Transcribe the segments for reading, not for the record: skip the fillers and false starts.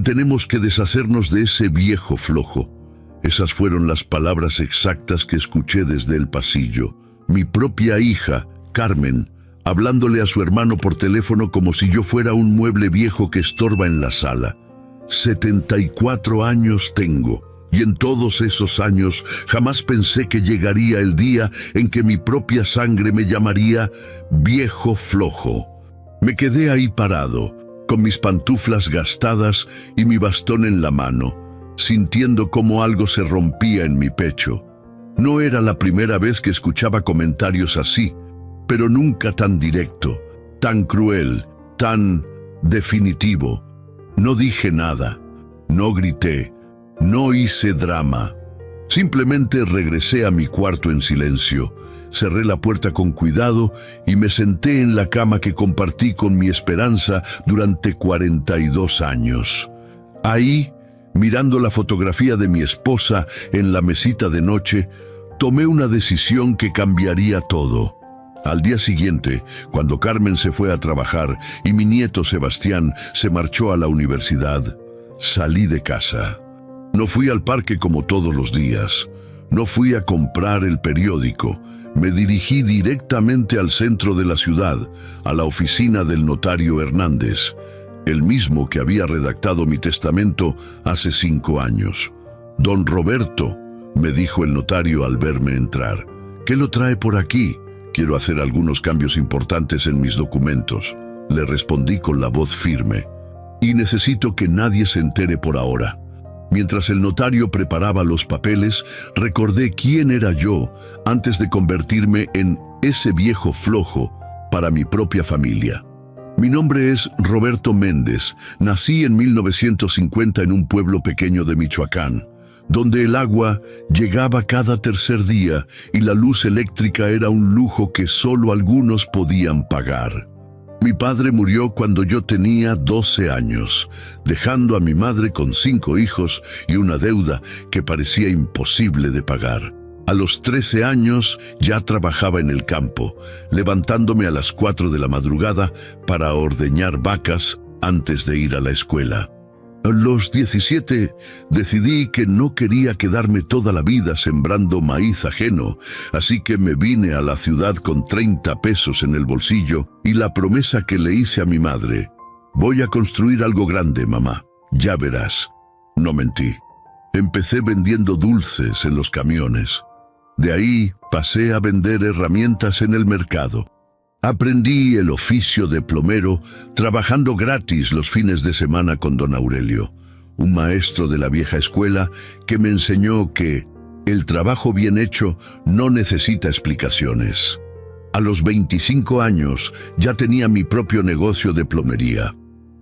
Tenemos que deshacernos de ese viejo flojo. Esas fueron las palabras exactas que escuché desde el pasillo. Mi propia hija, Carmen, hablándole a su hermano por teléfono como si yo fuera un mueble viejo que estorba en la sala. 74 años tengo, y en todos esos años jamás pensé que llegaría el día en que mi propia sangre me llamaría viejo flojo. Me quedé ahí parado, con mis pantuflas gastadas y mi bastón en la mano, sintiendo cómo algo se rompía en mi pecho. No era la primera vez que escuchaba comentarios así, pero nunca tan directo, tan cruel, tan definitivo. No dije nada, no grité, no hice drama. Simplemente regresé a mi cuarto en silencio, cerré la puerta con cuidado y me senté en la cama que compartí con mi Esperanza durante 42 años. Ahí, mirando la fotografía de mi esposa en la mesita de noche, tomé una decisión que cambiaría todo. Al día siguiente, cuando Carmen se fue a trabajar y mi nieto Sebastián se marchó a la universidad, salí de casa. No fui al parque como todos los días. No fui a comprar el periódico. Me dirigí directamente al centro de la ciudad, a la oficina del notario Hernández, el mismo que había redactado mi testamento hace 5 años. «Don Roberto», me dijo el notario al verme entrar, «¿qué lo trae por aquí? Quiero hacer algunos cambios importantes en mis documentos», le respondí con la voz firme. «Y necesito que nadie se entere por ahora». Mientras el notario preparaba los papeles, recordé quién era yo antes de convertirme en ese viejo flojo para mi propia familia. Mi nombre es Roberto Méndez. Nací en 1950 en un pueblo pequeño de Michoacán, donde el agua llegaba cada tercer día y la luz eléctrica era un lujo que solo algunos podían pagar. Mi padre murió cuando yo tenía 12 años, dejando a mi madre con 5 hijos y una deuda que parecía imposible de pagar. A los 13 años ya trabajaba en el campo, levantándome a las 4 de la madrugada para ordeñar vacas antes de ir a la escuela. A los 17 decidí que no quería quedarme toda la vida sembrando maíz ajeno, así que me vine a la ciudad con 30 pesos en el bolsillo y la promesa que le hice a mi madre: «Voy a construir algo grande, mamá, ya verás». No mentí. Empecé vendiendo dulces en los camiones. De ahí pasé a vender herramientas en el mercado. Aprendí el oficio de plomero trabajando gratis los fines de semana con don Aurelio, un maestro de la vieja escuela que me enseñó que el trabajo bien hecho no necesita explicaciones. A los 25 años ya tenía mi propio negocio de plomería.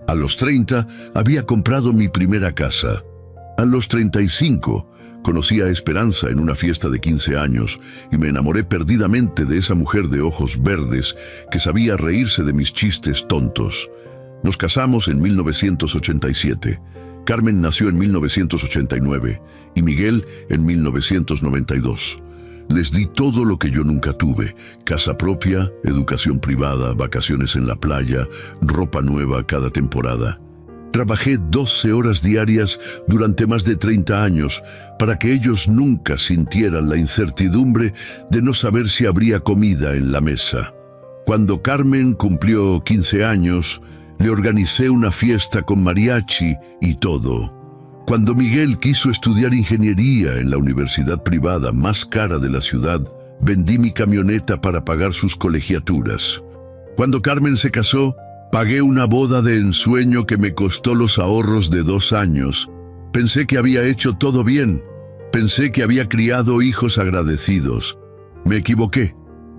A los 30 había comprado mi primera casa. A los 35 conocí a Esperanza en una fiesta de 15 años y me enamoré perdidamente de esa mujer de ojos verdes que sabía reírse de mis chistes tontos. Nos casamos en 1987. Carmen nació en 1989 y Miguel en 1992. Les di todo lo que yo nunca tuve: casa propia, educación privada, vacaciones en la playa, ropa nueva cada temporada. Trabajé 12 horas diarias durante más de 30 años para que ellos nunca sintieran la incertidumbre de no saber si habría comida en la mesa. Cuando Carmen cumplió 15 años, le organicé una fiesta con mariachi y todo. Cuando Miguel quiso estudiar ingeniería en la universidad privada más cara de la ciudad, vendí mi camioneta para pagar sus colegiaturas. Cuando Carmen se casó, pagué una boda de ensueño que me costó los ahorros de 2 años. Pensé que había hecho todo bien. Pensé que había criado hijos agradecidos. Me equivoqué.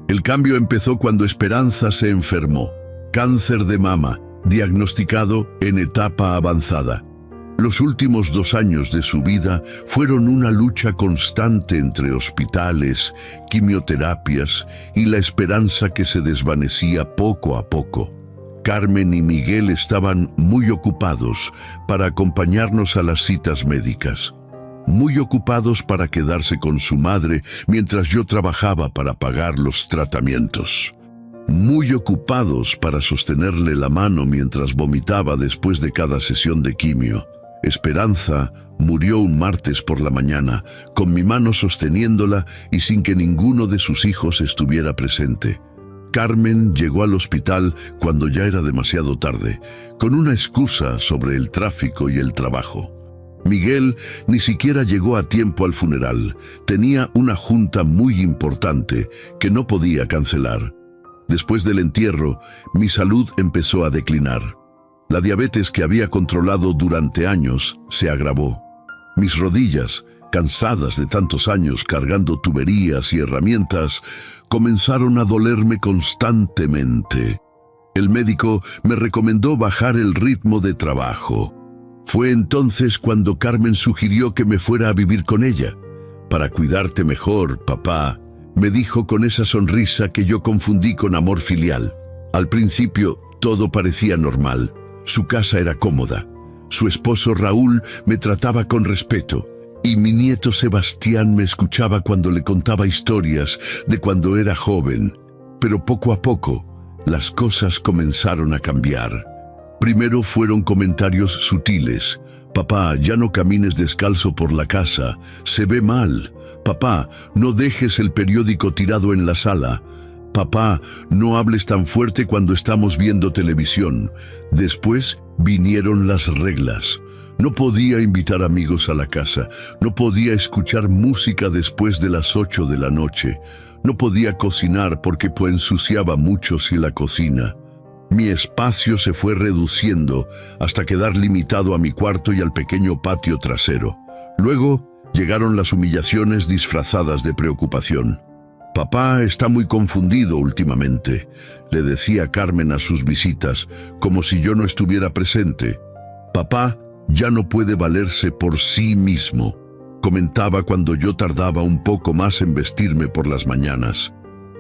El cambio empezó cuando Esperanza se enfermó. Cáncer de mama, diagnosticado en etapa avanzada. Los últimos 2 años de su vida fueron una lucha constante entre hospitales, quimioterapias y la esperanza que se desvanecía poco a poco. Carmen y Miguel estaban muy ocupados para acompañarnos a las citas médicas, muy ocupados para quedarse con su madre mientras yo trabajaba para pagar los tratamientos. muy ocupados para sostenerle la mano mientras vomitaba después de cada sesión de quimio. Esperanza murió un martes por la mañana, con mi mano sosteniéndola y sin que ninguno de sus hijos estuviera presente. Carmen llegó al hospital cuando ya era demasiado tarde, con una excusa sobre el tráfico y el trabajo. Miguel ni siquiera llegó a tiempo al funeral. Tenía una junta muy importante que no podía cancelar. Después del entierro, mi salud empezó a declinar. La diabetes que había controlado durante años se agravó. Mis rodillas, cansadas de tantos años cargando tuberías y herramientas, comenzaron a dolerme constantemente. El médico me recomendó bajar el ritmo de trabajo. Fue entonces cuando Carmen sugirió que me fuera a vivir con ella. «Para cuidarte mejor, papá», me dijo con esa sonrisa que yo confundí con amor filial. Al principio, todo parecía normal. Su casa era cómoda. Su esposo Raúl me trataba con respeto. Y mi nieto Sebastián me escuchaba cuando le contaba historias de cuando era joven. Pero poco a poco, las cosas comenzaron a cambiar. Primero fueron comentarios sutiles. «Papá, ya no camines descalzo por la casa. Se ve mal. Papá, no dejes el periódico tirado en la sala. Papá, no hables tan fuerte cuando estamos viendo televisión». Después vinieron las reglas. No podía invitar amigos a la casa. No podía escuchar música después de las 8 de la noche. No podía cocinar porque ensuciaba mucho si la cocina. Mi espacio se fue reduciendo hasta quedar limitado a mi cuarto y al pequeño patio trasero. Luego llegaron las humillaciones disfrazadas de preocupación. «Papá está muy confundido últimamente», le decía Carmen a sus visitas, como si yo no estuviera presente. «Papá ya no puede valerse por sí mismo», comentaba cuando yo tardaba un poco más en vestirme por las mañanas.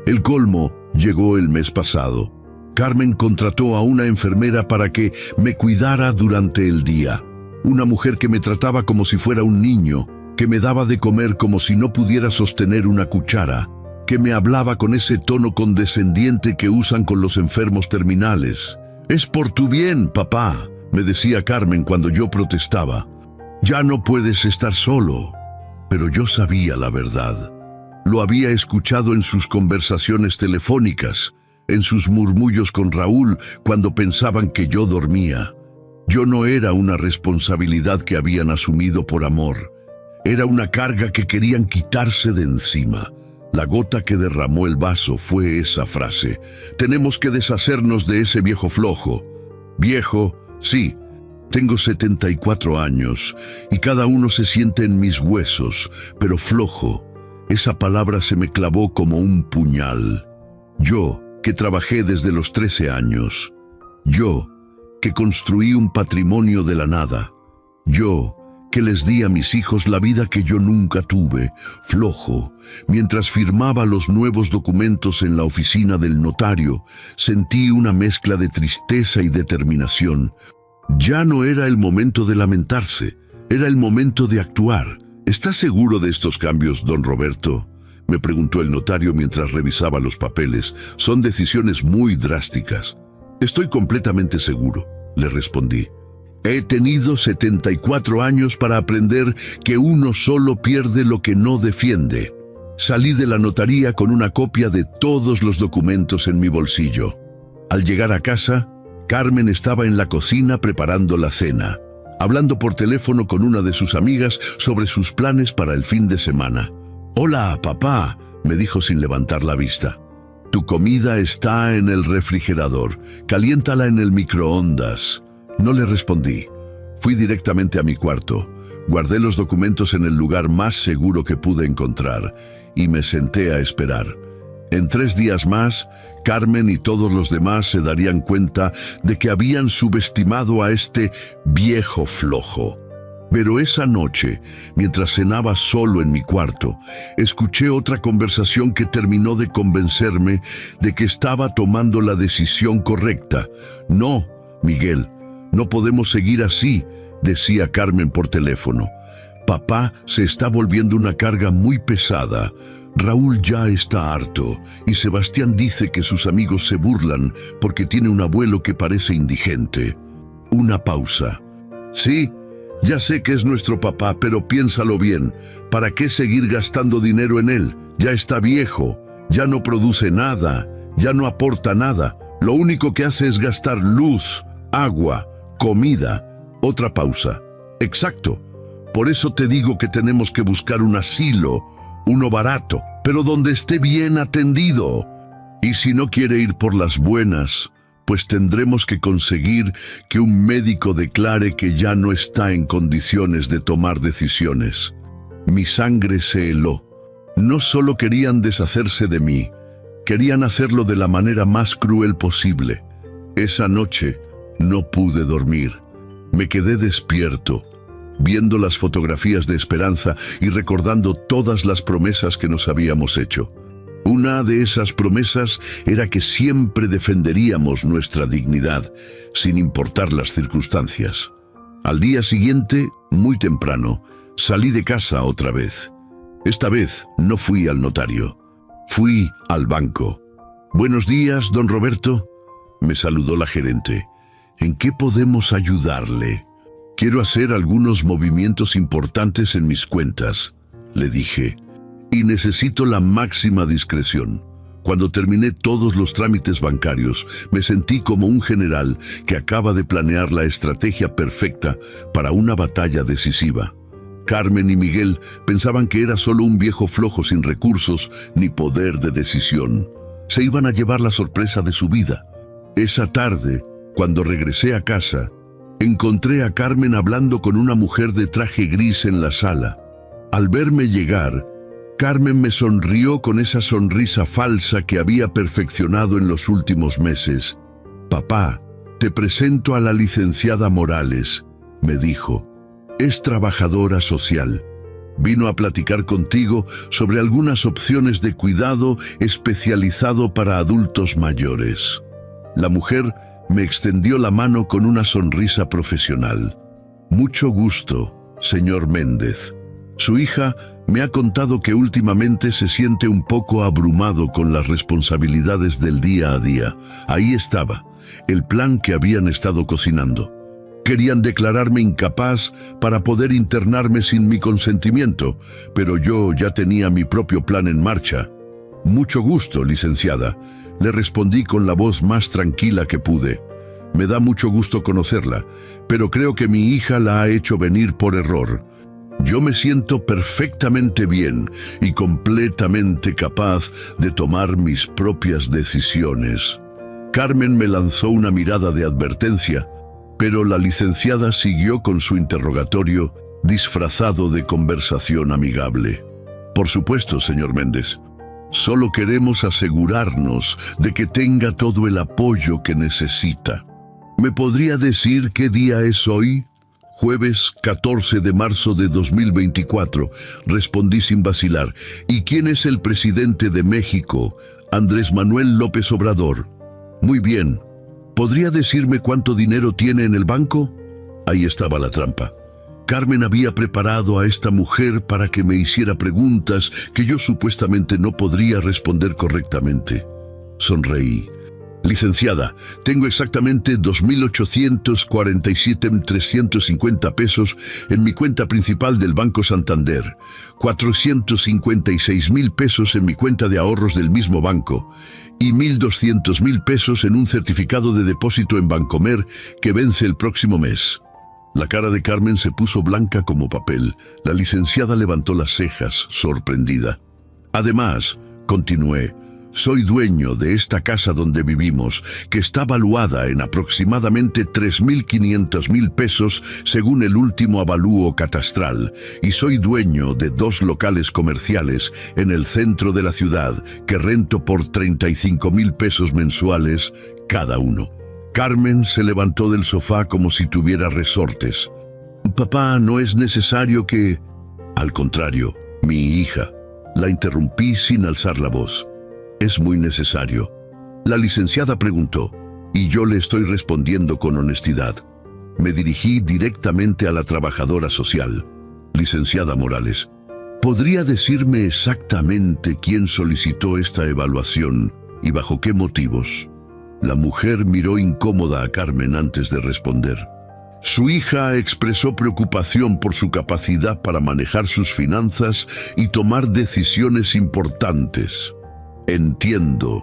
El colmo llegó el mes pasado. Carmen contrató a una enfermera para que me cuidara durante el día. Una mujer que me trataba como si fuera un niño, que me daba de comer como si no pudiera sostener una cuchara, que me hablaba con ese tono condescendiente que usan con los enfermos terminales. «Es por tu bien, papá», me decía Carmen cuando yo protestaba. «Ya no puedes estar solo». Pero yo sabía la verdad. Lo había escuchado en sus conversaciones telefónicas, en sus murmullos con Raúl cuando pensaban que yo dormía. Yo no era una responsabilidad que habían asumido por amor. Era una carga que querían quitarse de encima. La gota que derramó el vaso fue esa frase: «Tenemos que deshacernos de ese viejo flojo». Viejo, sí, tengo 74 años y cada uno se siente en mis huesos, pero flojo, esa palabra se me clavó como un puñal. Yo, que trabajé desde los 13 años. Yo, que construí un patrimonio de la nada. Yo, que les di a mis hijos la vida que yo nunca tuve, flojo. Mientras firmaba los nuevos documentos en la oficina del notario, sentí una mezcla de tristeza y determinación. Ya no era el momento de lamentarse, era el momento de actuar. ¿Está seguro de estos cambios, don Roberto?, me preguntó el notario mientras revisaba los papeles. «Son decisiones muy drásticas». «Estoy completamente seguro», le respondí. «He tenido 74 años para aprender que uno solo pierde lo que no defiende». Salí de la notaría con una copia de todos los documentos en mi bolsillo. Al llegar a casa, Carmen estaba en la cocina preparando la cena, hablando por teléfono con una de sus amigas sobre sus planes para el fin de semana. «Hola, papá», me dijo sin levantar la vista. «Tu comida está en el refrigerador. Caliéntala en el microondas». No le respondí. Fui directamente a mi cuarto. Guardé los documentos en el lugar más seguro que pude encontrar y me senté a esperar. En 3 días más, Carmen y todos los demás se darían cuenta de que habían subestimado a este viejo flojo. Pero esa noche, mientras cenaba solo en mi cuarto, escuché otra conversación que terminó de convencerme de que estaba tomando la decisión correcta. «No, Miguel, no podemos seguir así», decía Carmen por teléfono. «Papá se está volviendo una carga muy pesada. Raúl ya está harto y Sebastián dice que sus amigos se burlan porque tiene un abuelo que parece indigente. Una pausa. Sí, ya sé que es nuestro papá, pero piénsalo bien. ¿Para qué seguir gastando dinero en él? Ya está viejo, ya no produce nada, ya no aporta nada. Lo único que hace es gastar luz, agua, comida. Otra pausa. Exacto. Por eso te digo que tenemos que buscar un asilo, uno barato, pero donde esté bien atendido. Y si no quiere ir por las buenas, pues tendremos que conseguir que un médico declare que ya no está en condiciones de tomar decisiones. Mi sangre se heló. No solo querían deshacerse de mí, querían hacerlo de la manera más cruel posible. Esa noche no pude dormir. Me quedé despierto, viendo las fotografías de Esperanza y recordando todas las promesas que nos habíamos hecho. Una de esas promesas era que siempre defenderíamos nuestra dignidad, sin importar las circunstancias. Al día siguiente, muy temprano, salí de casa otra vez. Esta vez no fui al notario, fui al banco. «Buenos días, don Roberto», me saludó la gerente. «¿En qué podemos ayudarle?» «Quiero hacer algunos movimientos importantes en mis cuentas», le dije, «y necesito la máxima discreción». Cuando terminé todos los trámites bancarios, me sentí como un general que acaba de planear la estrategia perfecta para una batalla decisiva. Carmen y Miguel pensaban que era solo un viejo flojo sin recursos ni poder de decisión. Se iban a llevar la sorpresa de su vida. Esa tarde, cuando regresé a casa, encontré a Carmen hablando con una mujer de traje gris en la sala. Al verme llegar, Carmen me sonrió con esa sonrisa falsa que había perfeccionado en los últimos meses. «Papá, te presento a la licenciada Morales», me dijo. «Es trabajadora social. Vino a platicar contigo sobre algunas opciones de cuidado especializado para adultos mayores». La mujer me extendió la mano con una sonrisa profesional. «Mucho gusto, señor Méndez. Su hija me ha contado que últimamente se siente un poco abrumado con las responsabilidades del día a día». Ahí estaba, el plan que habían estado cocinando. Querían declararme incapaz para poder internarme sin mi consentimiento, pero yo ya tenía mi propio plan en marcha. «Mucho gusto, licenciada», le respondí con la voz más tranquila que pude. «Me da mucho gusto conocerla, pero creo que mi hija la ha hecho venir por error. Yo me siento perfectamente bien y completamente capaz de tomar mis propias decisiones». Carmen me lanzó una mirada de advertencia, pero la licenciada siguió con su interrogatorio, disfrazado de conversación amigable. «Por supuesto, señor Méndez. Solo queremos asegurarnos de que tenga todo el apoyo que necesita. ¿Me podría decir qué día es hoy?» «Jueves 14 de marzo de 2024, respondí sin vacilar. «¿Y quién es el presidente de México?» «Andrés Manuel López Obrador». «Muy bien. ¿Podría decirme cuánto dinero tiene en el banco?» Ahí estaba la trampa. Carmen había preparado a esta mujer para que me hiciera preguntas que yo supuestamente no podría responder correctamente. Sonreí. «Licenciada, tengo exactamente 2.847.350 pesos en mi cuenta principal del Banco Santander, 456.000 pesos en mi cuenta de ahorros del mismo banco y 1.200.000 pesos en un certificado de depósito en Bancomer que vence el próximo mes». La cara de Carmen se puso blanca como papel. La licenciada levantó las cejas, sorprendida. «Además», continué, «soy dueño de esta casa donde vivimos, que está valuada en aproximadamente 3.500.000 pesos según el último avalúo catastral, y soy dueño de 2 locales comerciales en el centro de la ciudad que rento por 35.000 pesos mensuales cada uno». Carmen se levantó del sofá como si tuviera resortes. «Papá, no es necesario que...» «Al contrario, mi hija», la interrumpí sin alzar la voz. «Es muy necesario». La licenciada preguntó, y yo le estoy respondiendo con honestidad. Me dirigí directamente a la trabajadora social. «Licenciada Morales, ¿Podría decirme exactamente quién solicitó esta evaluación y bajo qué motivos? La mujer miró incómoda a Carmen antes de responder. Su hija expresó preocupación por su capacidad para manejar sus finanzas y tomar decisiones importantes. Entiendo,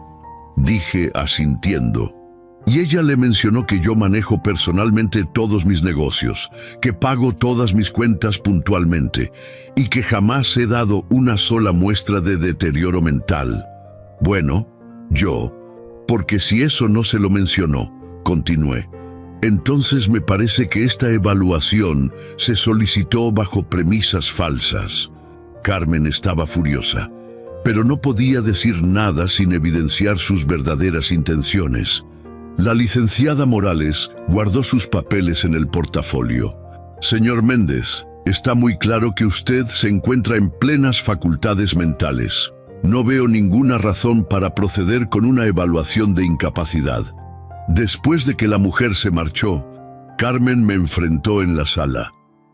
dije asintiendo. Y ella le mencionó que yo manejo personalmente todos mis negocios, que pago todas mis cuentas puntualmente y que jamás he dado una sola muestra de deterioro mental. Bueno, porque si eso no se lo mencionó, continué. Entonces me parece que esta evaluación se solicitó bajo premisas falsas. Carmen estaba furiosa, pero no podía decir nada sin evidenciar sus verdaderas intenciones. La licenciada Morales guardó sus papeles en el portafolio. Señor Méndez, está muy claro que usted se encuentra en plenas facultades mentales. No veo ninguna razón para proceder con una evaluación de incapacidad. Después de que la mujer se marchó, Carmen me enfrentó en la sala.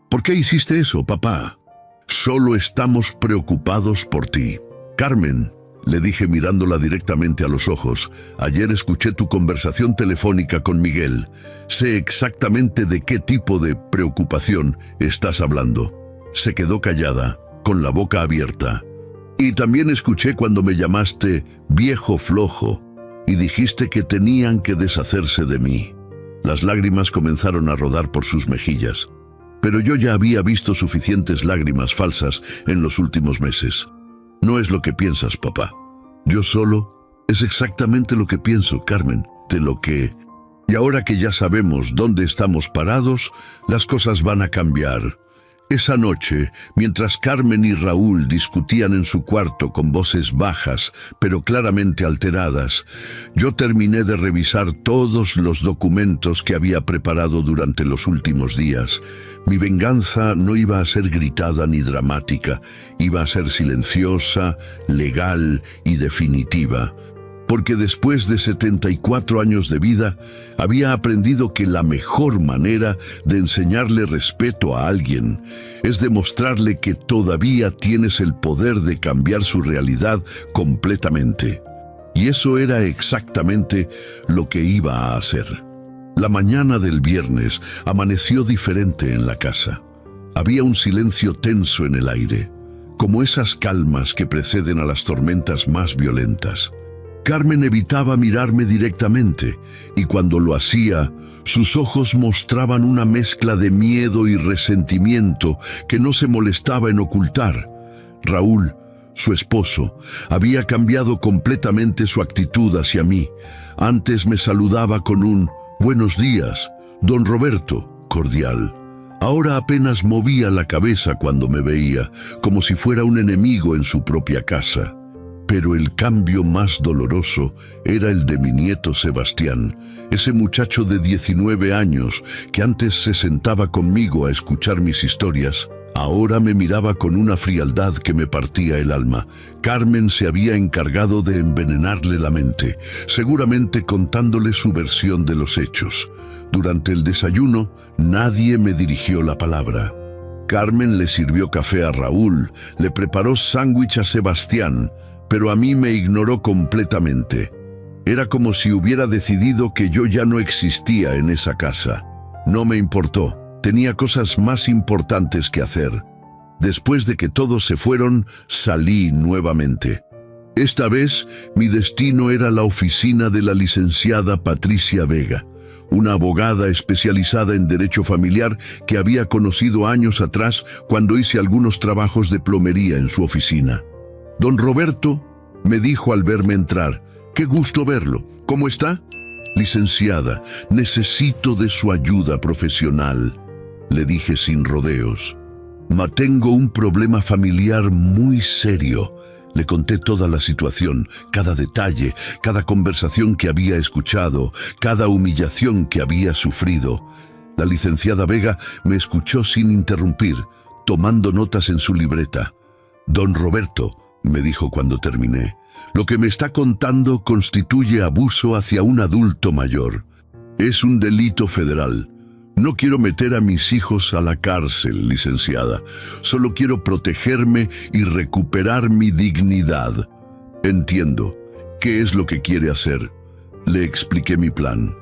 ¿Por qué hiciste eso, papá? Solo estamos preocupados por ti. Carmen, le dije mirándola directamente a los ojos, ayer escuché tu conversación telefónica con Miguel. Sé exactamente de qué tipo de preocupación estás hablando. Se quedó callada, con la boca abierta. Y también escuché cuando me llamaste viejo flojo y dijiste que tenían que deshacerse de mí. Las lágrimas comenzaron a rodar por sus mejillas, pero yo ya había visto suficientes lágrimas falsas en los últimos meses. No es lo que piensas, papá. Yo solo es exactamente lo que pienso, Carmen, de lo que... Y ahora que ya sabemos dónde estamos parados, las cosas van a cambiar. Esa noche, mientras Carmen y Raúl discutían en su cuarto con voces bajas, pero claramente alteradas, yo terminé de revisar todos los documentos que había preparado durante los últimos días. Mi venganza no iba a ser gritada ni dramática, iba a ser silenciosa, legal y definitiva. Porque después de 74 años de vida, había aprendido que la mejor manera de enseñarle respeto a alguien es demostrarle que todavía tienes el poder de cambiar su realidad completamente. Y eso era exactamente lo que iba a hacer. La mañana del viernes amaneció diferente en la casa. Había un silencio tenso en el aire, como esas calmas que preceden a las tormentas más violentas. Carmen evitaba mirarme directamente, y cuando lo hacía, sus ojos mostraban una mezcla de miedo y resentimiento que no se molestaba en ocultar. Raúl, su esposo, había cambiado completamente su actitud hacia mí. Antes me saludaba con un «Buenos días, don Roberto», cordial. Ahora apenas movía la cabeza cuando me veía, como si fuera un enemigo en su propia casa. Pero el cambio más doloroso era el de mi nieto Sebastián, ese muchacho de 19 años que antes se sentaba conmigo a escuchar mis historias. Ahora me miraba con una frialdad que me partía el alma. Carmen se había encargado de envenenarle la mente, seguramente contándole su versión de los hechos. Durante el desayuno, nadie me dirigió la palabra. Carmen le sirvió café a Raúl, le preparó sándwich a Sebastián, pero a mí me ignoró completamente. Era como si hubiera decidido que yo ya no existía en esa casa. No me importó, tenía cosas más importantes que hacer. Después de que todos se fueron, salí nuevamente. Esta vez, mi destino era la oficina de la licenciada Patricia Vega, una abogada especializada en derecho familiar que había conocido años atrás cuando hice algunos trabajos de plomería en su oficina. Don Roberto, me dijo al verme entrar, «Qué gusto verlo. ¿Cómo está?» «Licenciada, necesito de su ayuda profesional», le dije sin rodeos. «Tengo un problema familiar muy serio». Le conté toda la situación, cada detalle, cada conversación que había escuchado, cada humillación que había sufrido. La licenciada Vega me escuchó sin interrumpir, tomando notas en su libreta. «Don Roberto», me dijo cuando terminé, «lo que me está contando constituye abuso hacia un adulto mayor. Es un delito federal. No quiero meter a mis hijos a la cárcel, licenciada. Solo quiero protegerme y recuperar mi dignidad. Entiendo. ¿Qué es lo que quiere hacer? Le expliqué mi plan.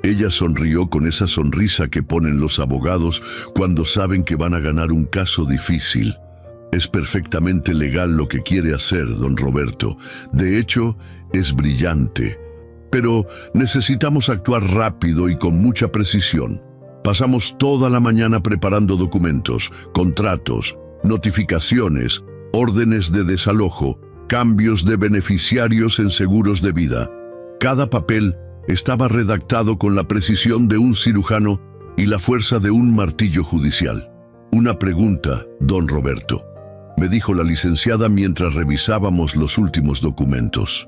Ella sonrió con esa sonrisa que ponen los abogados cuando saben que van a ganar un caso difícil. Es perfectamente legal lo que quiere hacer, don Roberto. De hecho, es brillante. Pero necesitamos actuar rápido y con mucha precisión. Pasamos toda la mañana preparando documentos, contratos, notificaciones, órdenes de desalojo, cambios de beneficiarios en seguros de vida. Cada papel estaba redactado con la precisión de un cirujano y la fuerza de un martillo judicial. Una pregunta, don Roberto, me dijo la licenciada mientras revisábamos los últimos documentos.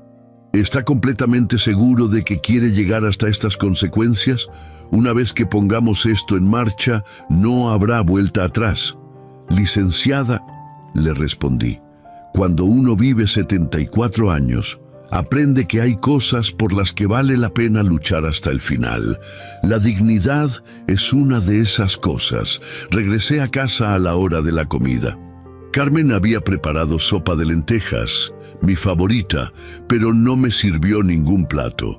¿Está completamente seguro de que quiere llegar hasta estas consecuencias? Una vez que pongamos esto en marcha, no habrá vuelta atrás. Licenciada, le respondí, cuando uno vive 74 años, aprende que hay cosas por las que vale la pena luchar hasta el final. La dignidad es una de esas cosas. Regresé a casa a la hora de la comida. Carmen había preparado sopa de lentejas, mi favorita, pero no me sirvió ningún plato.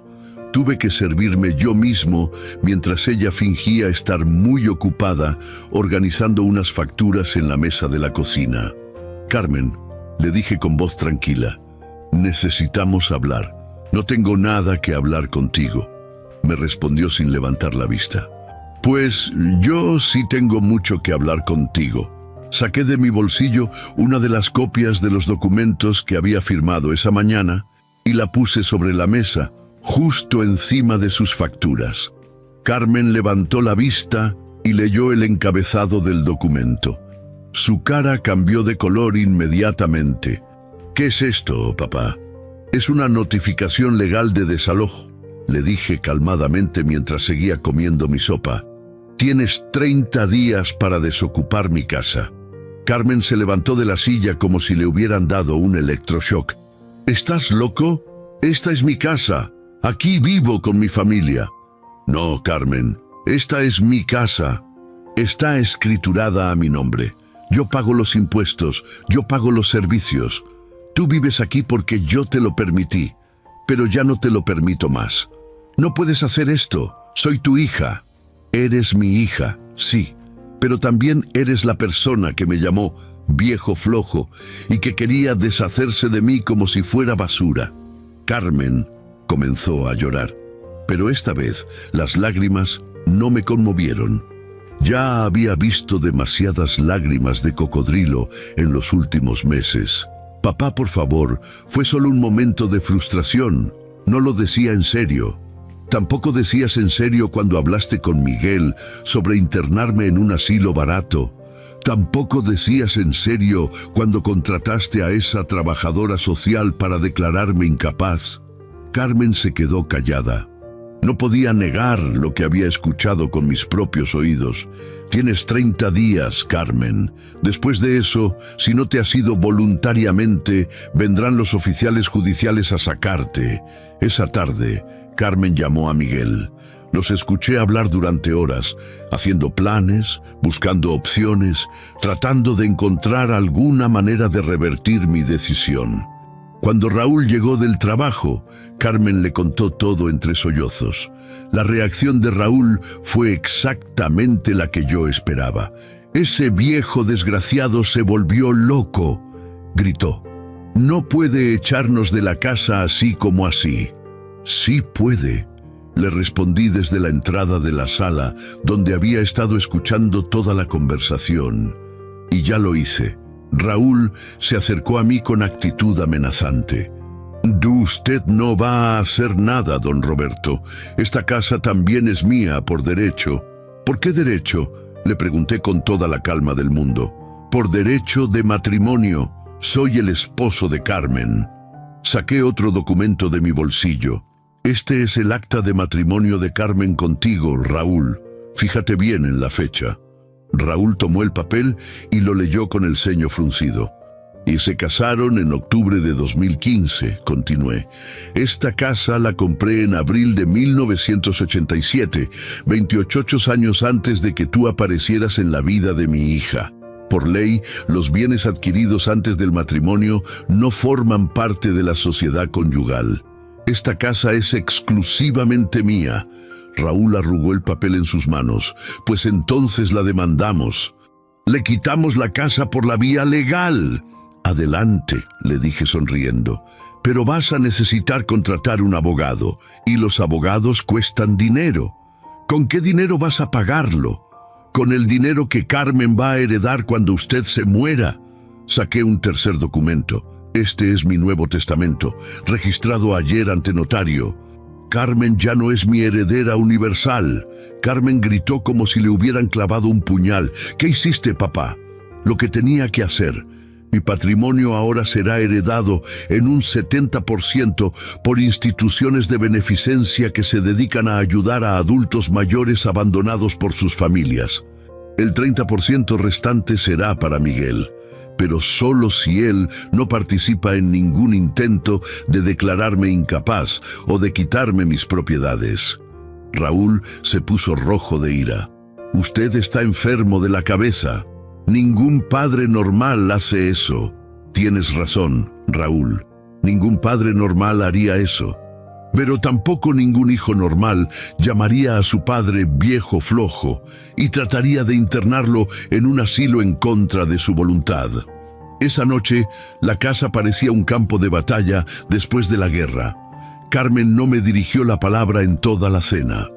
Tuve que servirme yo mismo mientras ella fingía estar muy ocupada organizando unas facturas en la mesa de la cocina. Carmen, le dije con voz tranquila, necesitamos hablar. No tengo nada que hablar contigo, me respondió sin levantar la vista. Pues yo sí tengo mucho que hablar contigo. Saqué de mi bolsillo una de las copias de los documentos que había firmado esa mañana y la puse sobre la mesa, justo encima de sus facturas. Carmen levantó la vista y leyó el encabezado del documento. Su cara cambió de color inmediatamente. ¿Qué es esto, papá? Es una notificación legal de desalojo, le dije calmadamente mientras seguía comiendo mi sopa. Tienes 30 días para desocupar mi casa. Carmen se levantó de la silla como si le hubieran dado un electroshock. ¿Estás loco? Esta es mi casa. Aquí vivo con mi familia. No, Carmen, esta es mi casa. Está escriturada a mi nombre. Yo pago los impuestos, yo pago los servicios. Tú vives aquí porque yo te lo permití, pero ya no te lo permito más. No puedes hacer esto. Soy tu hija. Eres mi hija, sí, pero también eres la persona que me llamó viejo flojo y que quería deshacerse de mí como si fuera basura. Carmen comenzó a llorar, pero esta vez las lágrimas no me conmovieron. Ya había visto demasiadas lágrimas de cocodrilo en los últimos meses. Papá, por favor, fue solo un momento de frustración. No lo decía en serio. Tampoco decías en serio cuando hablaste con Miguel sobre internarme en un asilo barato. Tampoco decías en serio cuando contrataste a esa trabajadora social para declararme incapaz. Carmen se quedó callada. No podía negar lo que había escuchado con mis propios oídos. Tienes 30 días, Carmen. Después de eso, si no te has ido voluntariamente, vendrán los oficiales judiciales a sacarte. Esa tarde, Carmen llamó a Miguel. Los escuché hablar durante horas, haciendo planes, buscando opciones, tratando de encontrar alguna manera de revertir mi decisión. Cuando Raúl llegó del trabajo, Carmen le contó todo entre sollozos. La reacción de Raúl fue exactamente la que yo esperaba. «Ese viejo desgraciado se volvió loco», gritó. «No puede echarnos de la casa así como así». «Sí puede», le respondí desde la entrada de la sala, donde había estado escuchando toda la conversación. Y ya lo hice. Raúl se acercó a mí con actitud amenazante. «Usted no va a hacer nada, don Roberto. Esta casa también es mía por derecho». «¿Por qué derecho?», le pregunté con toda la calma del mundo. «Por derecho de matrimonio. Soy el esposo de Carmen». Saqué otro documento de mi bolsillo. «Este es el acta de matrimonio de Carmen contigo, Raúl. Fíjate bien en la fecha». Raúl tomó el papel y lo leyó con el ceño fruncido. Y se casaron en octubre de 2015, continué. Esta casa la compré en abril de 1987, 28 años antes de que tú aparecieras en la vida de mi hija. Por ley, los bienes adquiridos antes del matrimonio no forman parte de la sociedad conyugal. Esta casa es exclusivamente mía. Raúl arrugó el papel en sus manos. Pues entonces la demandamos. Le quitamos la casa por la vía legal. Adelante, le dije sonriendo, pero vas a necesitar contratar un abogado, y los abogados cuestan dinero. ¿Con qué dinero vas a pagarlo? Con el dinero que Carmen va a heredar cuando usted se muera. Saqué un tercer documento. Este es mi Nuevo Testamento, registrado ayer ante notario. Carmen ya no es mi heredera universal. Carmen gritó como si le hubieran clavado un puñal. ¿Qué hiciste, papá? Lo que tenía que hacer. Mi patrimonio ahora será heredado en un 70% por instituciones de beneficencia que se dedican a ayudar a adultos mayores abandonados por sus familias. El 30% restante será para Miguel, pero solo si él no participa en ningún intento de declararme incapaz o de quitarme mis propiedades. Raúl se puso rojo de ira. Usted está enfermo de la cabeza. Ningún padre normal hace eso. Tienes razón, Raúl. Ningún padre normal haría eso. Pero tampoco ningún hijo normal llamaría a su padre viejo flojo y trataría de internarlo en un asilo en contra de su voluntad. Esa noche, la casa parecía un campo de batalla después de la guerra. Carmen no me dirigió la palabra en toda la cena.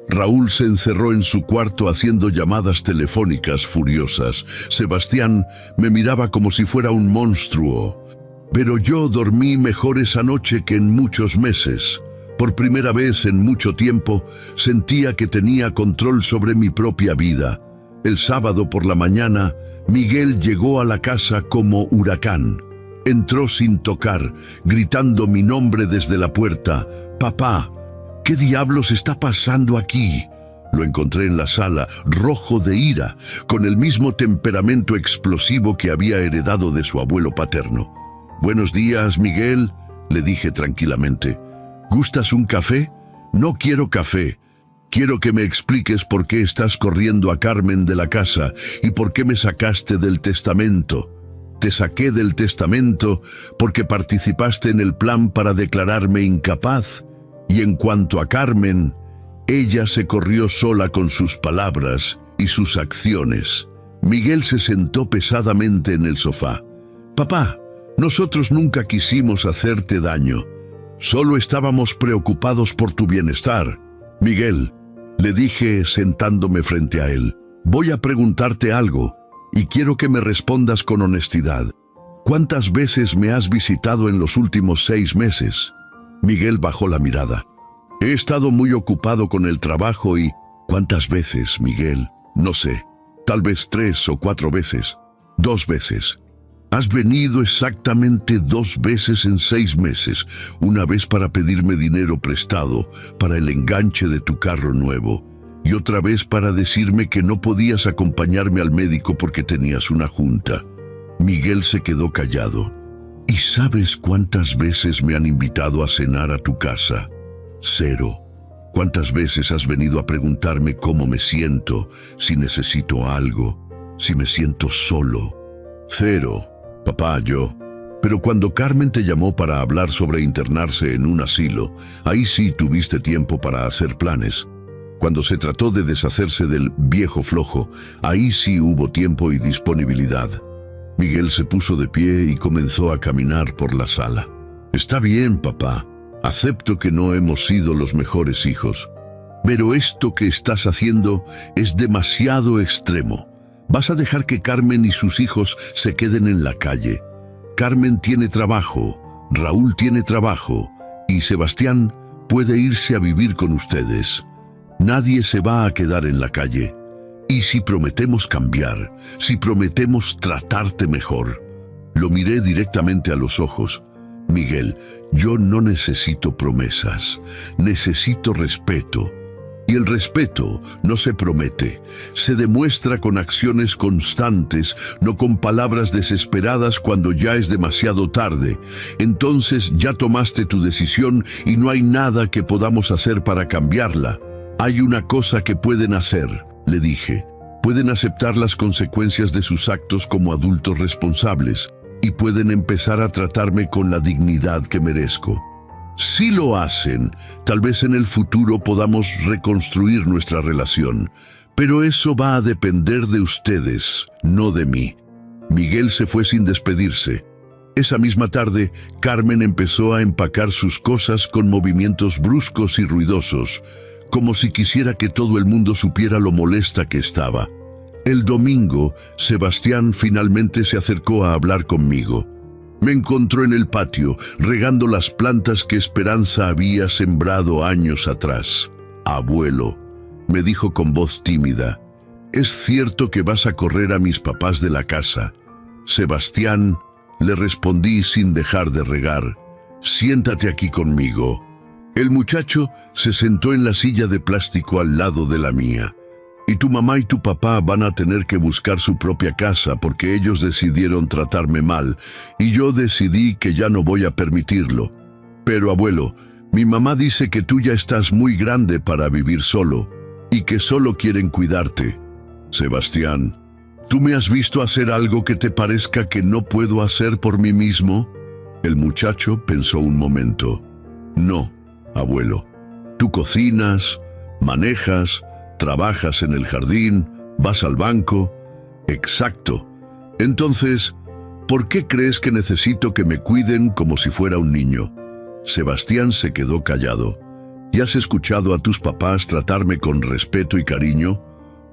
Raúl se encerró en su cuarto haciendo llamadas telefónicas furiosas. Sebastián me miraba como si fuera un monstruo. Pero yo dormí mejor esa noche que en muchos meses. Por primera vez en mucho tiempo, sentía que tenía control sobre mi propia vida. El sábado por la mañana, Miguel llegó a la casa como huracán. Entró sin tocar, gritando mi nombre desde la puerta. «Papá, ¿qué diablos está pasando aquí?» Lo encontré en la sala, rojo de ira, con el mismo temperamento explosivo que había heredado de su abuelo paterno. «Buenos días, Miguel», le dije tranquilamente. «¿Gustas un café?» «No quiero café. Quiero que me expliques por qué estás corriendo a Carmen de la casa y por qué me sacaste del testamento». «Te saqué del testamento porque participaste en el plan para declararme incapaz. Y en cuanto a Carmen, ella se corrió sola con sus palabras y sus acciones». Miguel se sentó pesadamente en el sofá. «Papá, nosotros nunca quisimos hacerte daño. Solo estábamos preocupados por tu bienestar». «Miguel», le dije sentándome frente a él, «voy a preguntarte algo y quiero que me respondas con honestidad. ¿Cuántas veces me has visitado en los últimos 6 meses?» Miguel bajó la mirada. «He estado muy ocupado con el trabajo y...» «¿Cuántas veces, Miguel?» «No sé, tal vez 3 o 4 veces. 2 veces. Has venido exactamente 2 veces en 6 meses, una vez para pedirme dinero prestado para el enganche de tu carro nuevo, y otra vez para decirme que no podías acompañarme al médico porque tenías una junta». Miguel se quedó callado. «¿Y sabes cuántas veces me han invitado a cenar a tu casa?» 0. «¿Cuántas veces has venido a preguntarme cómo me siento, si necesito algo, si me siento solo?» 0. «Papá, yo...» «Pero cuando Carmen te llamó para hablar sobre internarse en un asilo, ahí sí tuviste tiempo para hacer planes. Cuando se trató de deshacerse del viejo flojo, ahí sí hubo tiempo y disponibilidad». Miguel se puso de pie y comenzó a caminar por la sala. «Está bien, papá. Acepto que no hemos sido los mejores hijos. Pero esto que estás haciendo es demasiado extremo. Vas a dejar que Carmen y sus hijos se queden en la calle. Carmen tiene trabajo, Raúl tiene trabajo, y Sebastián puede irse a vivir con ustedes. Nadie se va a quedar en la calle. Y si prometemos cambiar, si prometemos tratarte mejor». Lo miré directamente a los ojos. «Miguel, yo no necesito promesas, necesito respeto. Y el respeto no se promete, se demuestra con acciones constantes, no con palabras desesperadas cuando ya es demasiado tarde. Entonces ya tomaste tu decisión y no hay nada que podamos hacer para cambiarla. Hay una cosa que pueden hacer, le dije. Pueden aceptar las consecuencias de sus actos como adultos responsables y pueden empezar a tratarme con la dignidad que merezco. Si lo hacen, tal vez en el futuro podamos reconstruir nuestra relación, pero eso va a depender de ustedes, no de mí. Miguel se fue sin despedirse. Esa misma tarde, Carmen empezó a empacar sus cosas con movimientos bruscos y ruidosos, como si quisiera que todo el mundo supiera lo molesta que estaba. El domingo, Sebastián finalmente se acercó a hablar conmigo. Me encontró en el patio, regando las plantas que Esperanza había sembrado años atrás. «Abuelo», me dijo con voz tímida, «¿es cierto que vas a correr a mis papás de la casa?» «Sebastián», le respondí sin dejar de regar, «siéntate aquí conmigo». El muchacho se sentó en la silla de plástico al lado de la mía. «Y tu mamá y tu papá van a tener que buscar su propia casa porque ellos decidieron tratarme mal y yo decidí que ya no voy a permitirlo. Pero abuelo, mi mamá dice que tú ya estás muy grande para vivir solo y que solo quieren cuidarte. Sebastián, ¿tú me has visto hacer algo que te parezca que no puedo hacer por mí mismo?» El muchacho pensó un momento. «No, abuelo. Tú cocinas, manejas, trabajas en el jardín, vas al banco». «Exacto. Entonces, ¿por qué crees que necesito que me cuiden como si fuera un niño?» Sebastián se quedó callado. ¿Y has escuchado a tus papás tratarme con respeto y cariño?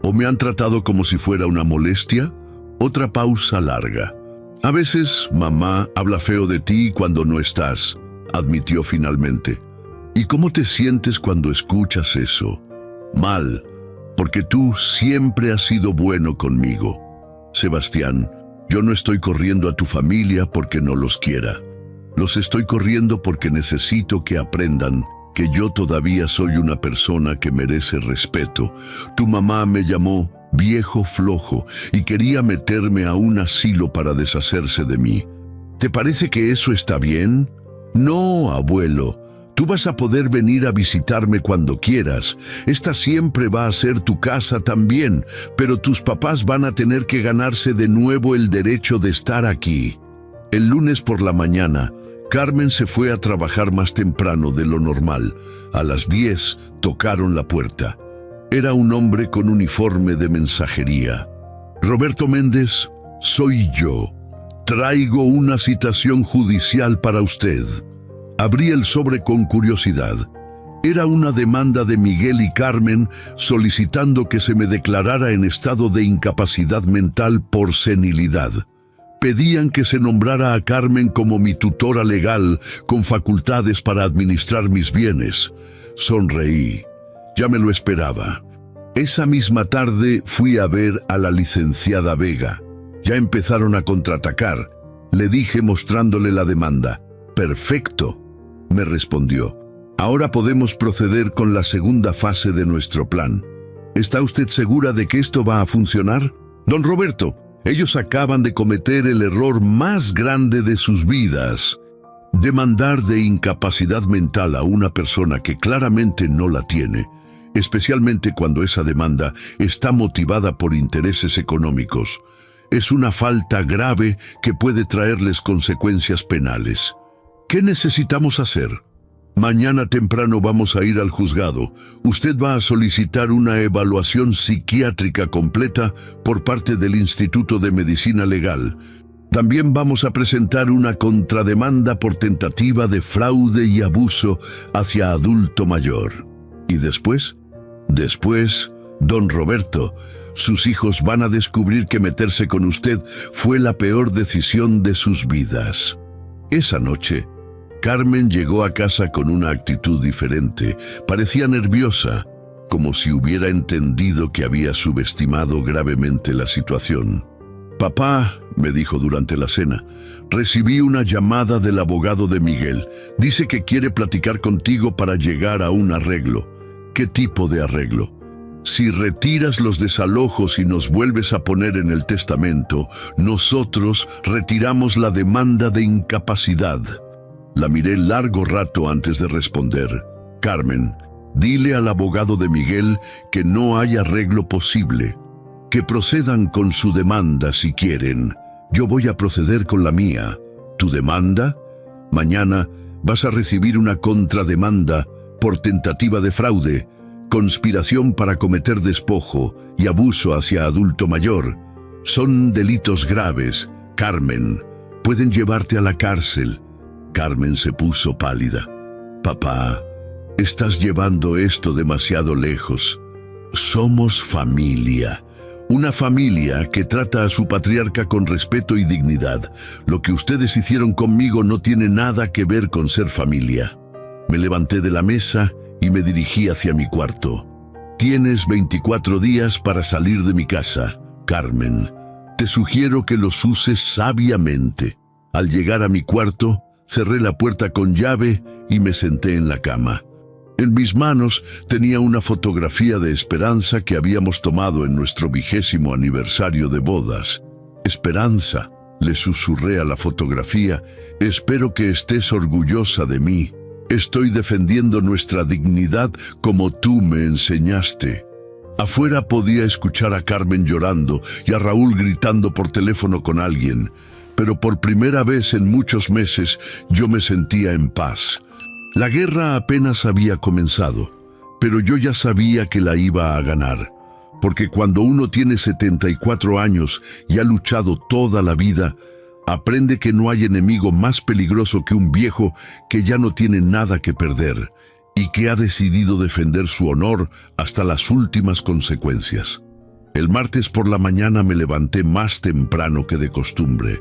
¿O me han tratado como si fuera una molestia? Otra pausa larga. «A veces, mamá habla feo de ti cuando no estás», admitió finalmente. «¿Y cómo te sientes cuando escuchas eso?» «Mal, porque tú siempre has sido bueno conmigo. Sebastián, yo no estoy corriendo a tu familia porque no los quiera. Los estoy corriendo porque necesito que aprendan que yo todavía soy una persona que merece respeto. Tu mamá me llamó viejo flojo y quería meterme a un asilo para deshacerse de mí. ¿Te parece que eso está bien? No, abuelo. Tú vas a poder venir a visitarme cuando quieras. Esta siempre va a ser tu casa también, pero tus papás van a tener que ganarse de nuevo el derecho de estar aquí». El lunes por la mañana, Carmen se fue a trabajar más temprano de lo normal. A las 10 tocaron la puerta. Era un hombre con uniforme de mensajería. «Roberto Méndez, soy yo. Traigo una citación judicial para usted». Abrí el sobre con curiosidad. Era una demanda de Miguel y Carmen solicitando que se me declarara en estado de incapacidad mental por senilidad. Pedían que se nombrara a Carmen como mi tutora legal con facultades para administrar mis bienes. Sonreí. Ya me lo esperaba. Esa misma tarde fui a ver a la licenciada Vega. Ya empezaron a contraatacar. Le dije mostrándole la demanda. «Perfecto», me respondió. «Ahora podemos proceder con la segunda fase de nuestro plan. ¿Está usted segura de que esto va a funcionar? Don Roberto, ellos acaban de cometer el error más grande de sus vidas. Demandar de incapacidad mental a una persona que claramente no la tiene, especialmente cuando esa demanda está motivada por intereses económicos, es una falta grave que puede traerles consecuencias penales. ¿Qué necesitamos hacer? Mañana temprano vamos a ir al juzgado. Usted va a solicitar una evaluación psiquiátrica completa por parte del Instituto de Medicina Legal. También vamos a presentar una contrademanda por tentativa de fraude y abuso hacia adulto mayor. ¿Y después? Después, don Roberto, sus hijos van a descubrir que meterse con usted fue la peor decisión de sus vidas». Esa noche, Carmen llegó a casa con una actitud diferente. Parecía nerviosa, como si hubiera entendido que había subestimado gravemente la situación. «Papá», me dijo durante la cena, «recibí una llamada del abogado de Miguel. Dice que quiere platicar contigo para llegar a un arreglo. ¿Qué tipo de arreglo? Si retiras los desalojos y nos vuelves a poner en el testamento, nosotros retiramos la demanda de incapacidad. La miré largo rato antes de responder. Carmen, dile al abogado de Miguel que no hay arreglo posible. Que procedan con su demanda si quieren. Yo voy a proceder con la mía. ¿Tu demanda? Mañana vas a recibir una contrademanda por tentativa de fraude, conspiración para cometer despojo y abuso hacia adulto mayor. Son delitos graves, Carmen. Pueden llevarte a la cárcel. Carmen se puso pálida. Papá, estás llevando esto demasiado lejos. Somos familia. Una familia que trata a su patriarca con respeto y dignidad. Lo que ustedes hicieron conmigo no tiene nada que ver con ser familia. Me levanté de la mesa y me dirigí hacia mi cuarto. Tienes 24 días para salir de mi casa, Carmen. Te sugiero que los uses sabiamente. Al llegar a mi cuarto, cerré la puerta con llave y me senté en la cama. En mis manos tenía una fotografía de Esperanza que habíamos tomado en nuestro 20º aniversario de bodas. Esperanza, le susurré a la fotografía, espero que estés orgullosa de mí. Estoy defendiendo nuestra dignidad como tú me enseñaste. Afuera podía escuchar a Carmen llorando y a Raúl gritando por teléfono con alguien, pero por primera vez en muchos meses yo me sentía en paz. La guerra apenas había comenzado, pero yo ya sabía que la iba a ganar, porque cuando uno tiene 74 años y ha luchado toda la vida, aprende que no hay enemigo más peligroso que un viejo que ya no tiene nada que perder y que ha decidido defender su honor hasta las últimas consecuencias. El martes por la mañana me levanté más temprano que de costumbre.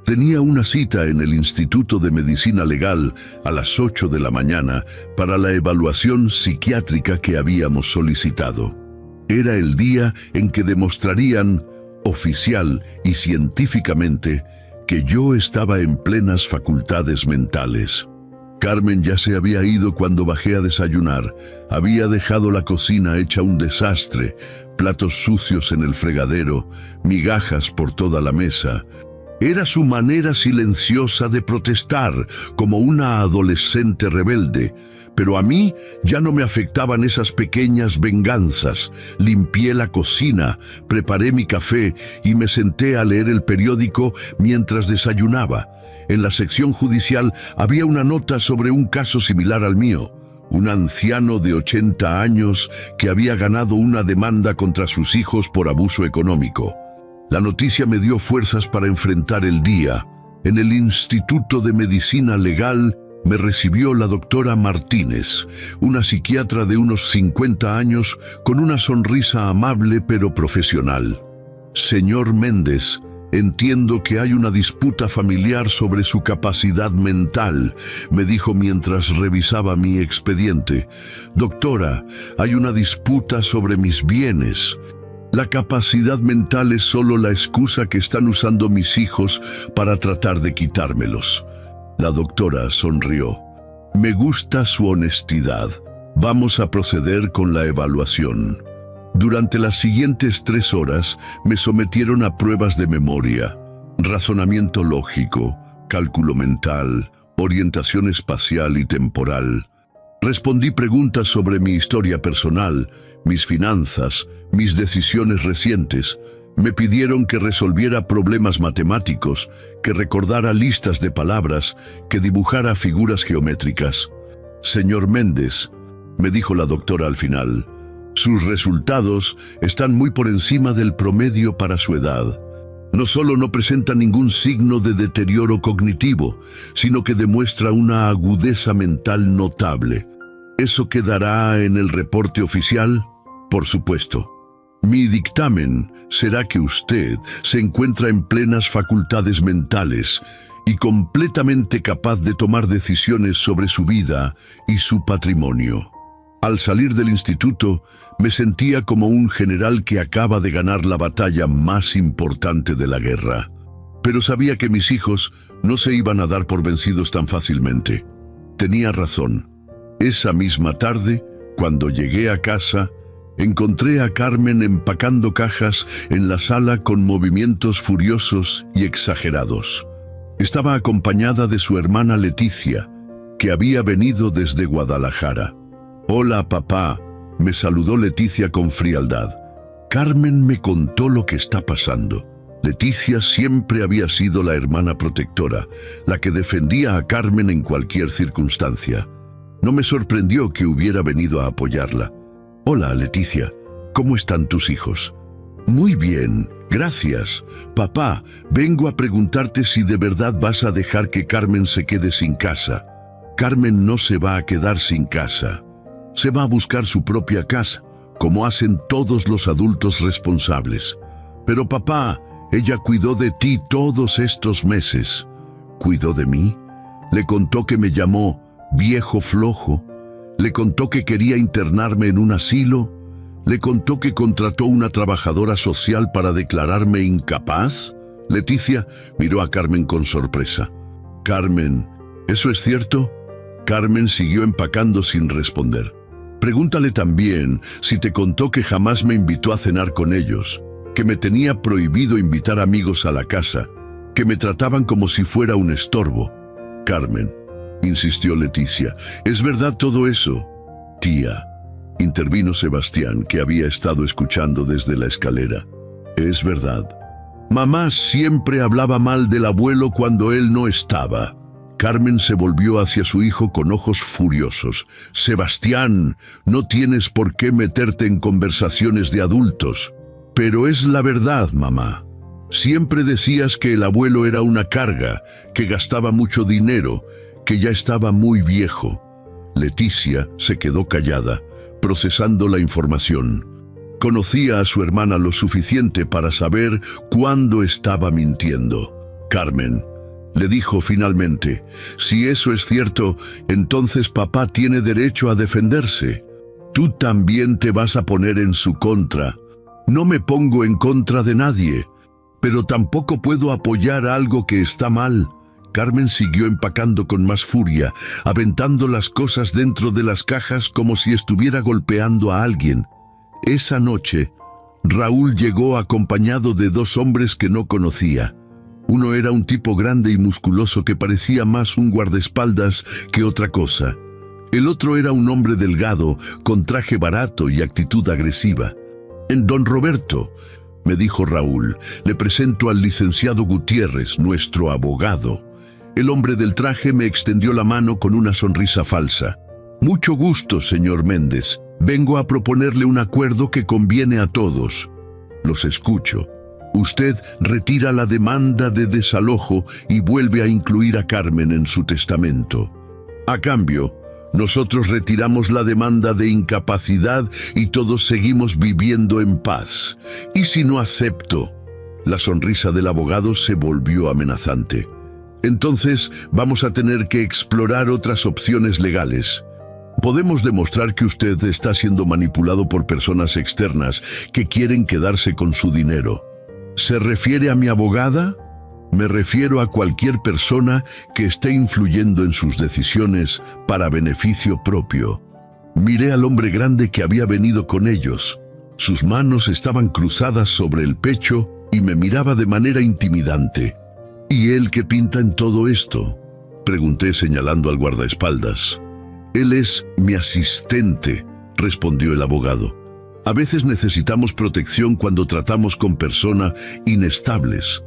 Tenía una cita en el Instituto de Medicina Legal a las 8 de la mañana para la evaluación psiquiátrica que habíamos solicitado. Era el día en que demostrarían, oficial y científicamente, que yo estaba en plenas facultades mentales. Carmen ya se había ido cuando bajé a desayunar. Había dejado la cocina hecha un desastre, platos sucios en el fregadero, migajas por toda la mesa. Era su manera silenciosa de protestar, como una adolescente rebelde. Pero a mí ya no me afectaban esas pequeñas venganzas. Limpié la cocina, preparé mi café y me senté a leer el periódico mientras desayunaba. En la sección judicial había una nota sobre un caso similar al mío. Un anciano de 80 años que había ganado una demanda contra sus hijos por abuso económico. La noticia me dio fuerzas para enfrentar el día. En el Instituto de Medicina Legal me recibió la doctora Martínez, una psiquiatra de unos 50 años con una sonrisa amable pero profesional. Señor Méndez, entiendo que hay una disputa familiar sobre su capacidad mental, me dijo mientras revisaba mi expediente. Doctora, hay una disputa sobre mis bienes. La capacidad mental es solo la excusa que están usando mis hijos para tratar de quitármelos. La doctora sonrió. Me gusta su honestidad. Vamos a proceder con la evaluación. Durante las siguientes 3 horas me sometieron a pruebas de memoria, razonamiento lógico, cálculo mental, orientación espacial y temporal. Respondí preguntas sobre mi historia personal, mis finanzas, mis decisiones recientes. Me pidieron que resolviera problemas matemáticos, que recordara listas de palabras, que dibujara figuras geométricas. Señor Méndez, me dijo la doctora al final, sus resultados están muy por encima del promedio para su edad. No solo no presenta ningún signo de deterioro cognitivo, sino que demuestra una agudeza mental notable. ¿Eso quedará en el reporte oficial? Por supuesto. Mi dictamen será que usted se encuentra en plenas facultades mentales y completamente capaz de tomar decisiones sobre su vida y su patrimonio. Al salir del instituto, me sentía como un general que acaba de ganar la batalla más importante de la guerra. Pero sabía que mis hijos no se iban a dar por vencidos tan fácilmente. Tenía razón. Esa misma tarde, Cuando llegué a casa, encontré a Carmen empacando cajas en la sala con movimientos furiosos y exagerados. Estaba acompañada de su hermana Leticia, que había venido desde Guadalajara. «Hola, papá», me saludó Leticia con frialdad. Carmen me contó lo que está pasando. Leticia siempre había sido la hermana protectora, la que defendía a Carmen en cualquier circunstancia. No me sorprendió que hubiera venido a apoyarla. «Hola, Leticia, ¿cómo están tus hijos?» «Muy bien, gracias. Papá, vengo a preguntarte si de verdad vas a dejar que Carmen se quede sin casa». «Carmen no se va a quedar sin casa. Se va a buscar su propia casa, como hacen todos los adultos responsables. Pero papá, ella cuidó de ti todos estos meses». «¿Cuidó de mí?» Le contó que me llamó viejo flojo. Le contó que quería internarme en un asilo. Le contó que contrató una trabajadora social para declararme incapaz. Leticia miró a Carmen con sorpresa. «Carmen, ¿eso es cierto?» Carmen siguió empacando sin responder. «Pregúntale también si te contó que jamás me invitó a cenar con ellos, que me tenía prohibido invitar amigos a la casa, que me trataban como si fuera un estorbo». «Carmen», insistió Leticia, «¿es verdad todo eso?» «Tía», intervino Sebastián, que había estado escuchando desde la escalera, «es verdad. Mamá siempre hablaba mal del abuelo cuando él no estaba». Carmen se volvió hacia su hijo con ojos furiosos. «Sebastián, no tienes por qué meterte en conversaciones de adultos». «Pero es la verdad, mamá. Siempre decías que el abuelo era una carga, que gastaba mucho dinero, que ya estaba muy viejo». Leticia se quedó callada, procesando la información. Conocía a su hermana lo suficiente para saber cuándo estaba mintiendo. «Carmen», le dijo finalmente, «si eso es cierto, entonces papá tiene derecho a defenderse. Tú también te vas a poner en su contra». «No me pongo en contra de nadie, pero tampoco puedo apoyar algo que está mal». Carmen siguió empacando con más furia, aventando las cosas dentro de las cajas como si estuviera golpeando a alguien. Esa noche, Raúl llegó acompañado de dos hombres que no conocía. Uno era un tipo grande y musculoso que parecía más un guardaespaldas que otra cosa. El otro era un hombre delgado, con traje barato y actitud agresiva. «Don Roberto», me dijo Raúl, «le presento al licenciado Gutiérrez, nuestro abogado». El hombre del traje me extendió la mano con una sonrisa falsa. «Mucho gusto, señor Méndez. Vengo a proponerle un acuerdo que conviene a todos». «Los escucho». «Usted retira la demanda de desalojo y vuelve a incluir a Carmen en su testamento. A cambio, nosotros retiramos la demanda de incapacidad y todos seguimos viviendo en paz. ¿Y si no acepto?» La sonrisa del abogado se volvió amenazante. «Entonces vamos a tener que explorar otras opciones legales. Podemos demostrar que usted está siendo manipulado por personas externas que quieren quedarse con su dinero». «¿Se refiere a mi abogada?» «Me refiero a cualquier persona que esté influyendo en sus decisiones para beneficio propio». Miré al hombre grande que había venido con ellos. Sus manos estaban cruzadas sobre el pecho y me miraba de manera intimidante. «¿Y él qué pinta en todo esto?», pregunté señalando al guardaespaldas. «Él es mi asistente», respondió el abogado. «A veces necesitamos protección cuando tratamos con personas inestables».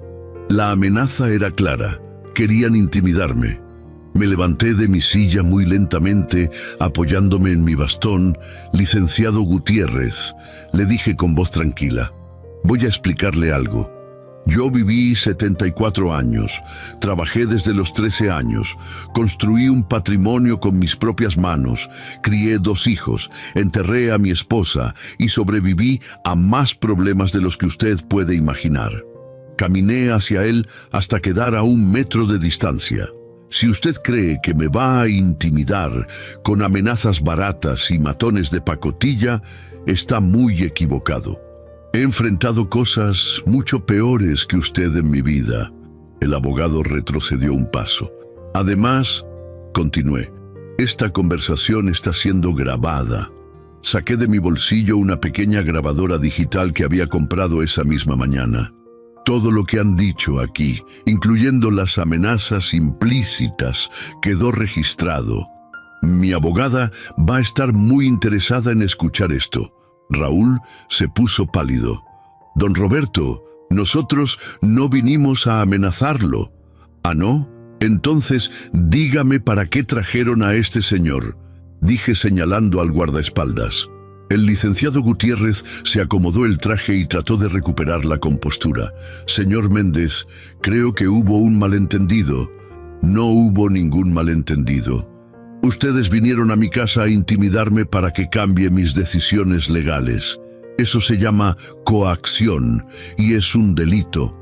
La amenaza era clara. Querían intimidarme. Me levanté de mi silla muy lentamente, apoyándome en mi bastón. «Licenciado Gutiérrez», le dije con voz tranquila, «voy a explicarle algo. Yo viví 74 años, trabajé desde los 13 años, construí un patrimonio con mis propias manos, crié 2 hijos, enterré a mi esposa y sobreviví a más problemas de los que usted puede imaginar. Caminé hacia él hasta quedar a 1 metro de distancia. Si usted cree que me va a intimidar con amenazas baratas y matones de pacotilla, está muy equivocado. He enfrentado cosas mucho peores que usted en mi vida». El abogado retrocedió un paso. «Además», continué, «esta conversación está siendo grabada. Saqué de mi bolsillo una pequeña grabadora digital que había comprado esa misma mañana. Todo lo que han dicho aquí, incluyendo las amenazas implícitas, quedó registrado. Mi abogada va a estar muy interesada en escuchar esto. Raúl se puso pálido. Don Roberto, nosotros no vinimos a amenazarlo. ¿Ah, no? Entonces, dígame para qué trajeron a este señor, dije señalando al guardaespaldas. El licenciado Gutiérrez se acomodó el traje y trató de recuperar la compostura. Señor Méndez, creo que hubo un malentendido. No hubo ningún malentendido. Ustedes vinieron a mi casa a intimidarme para que cambie mis decisiones legales. Eso se llama coacción y es un delito.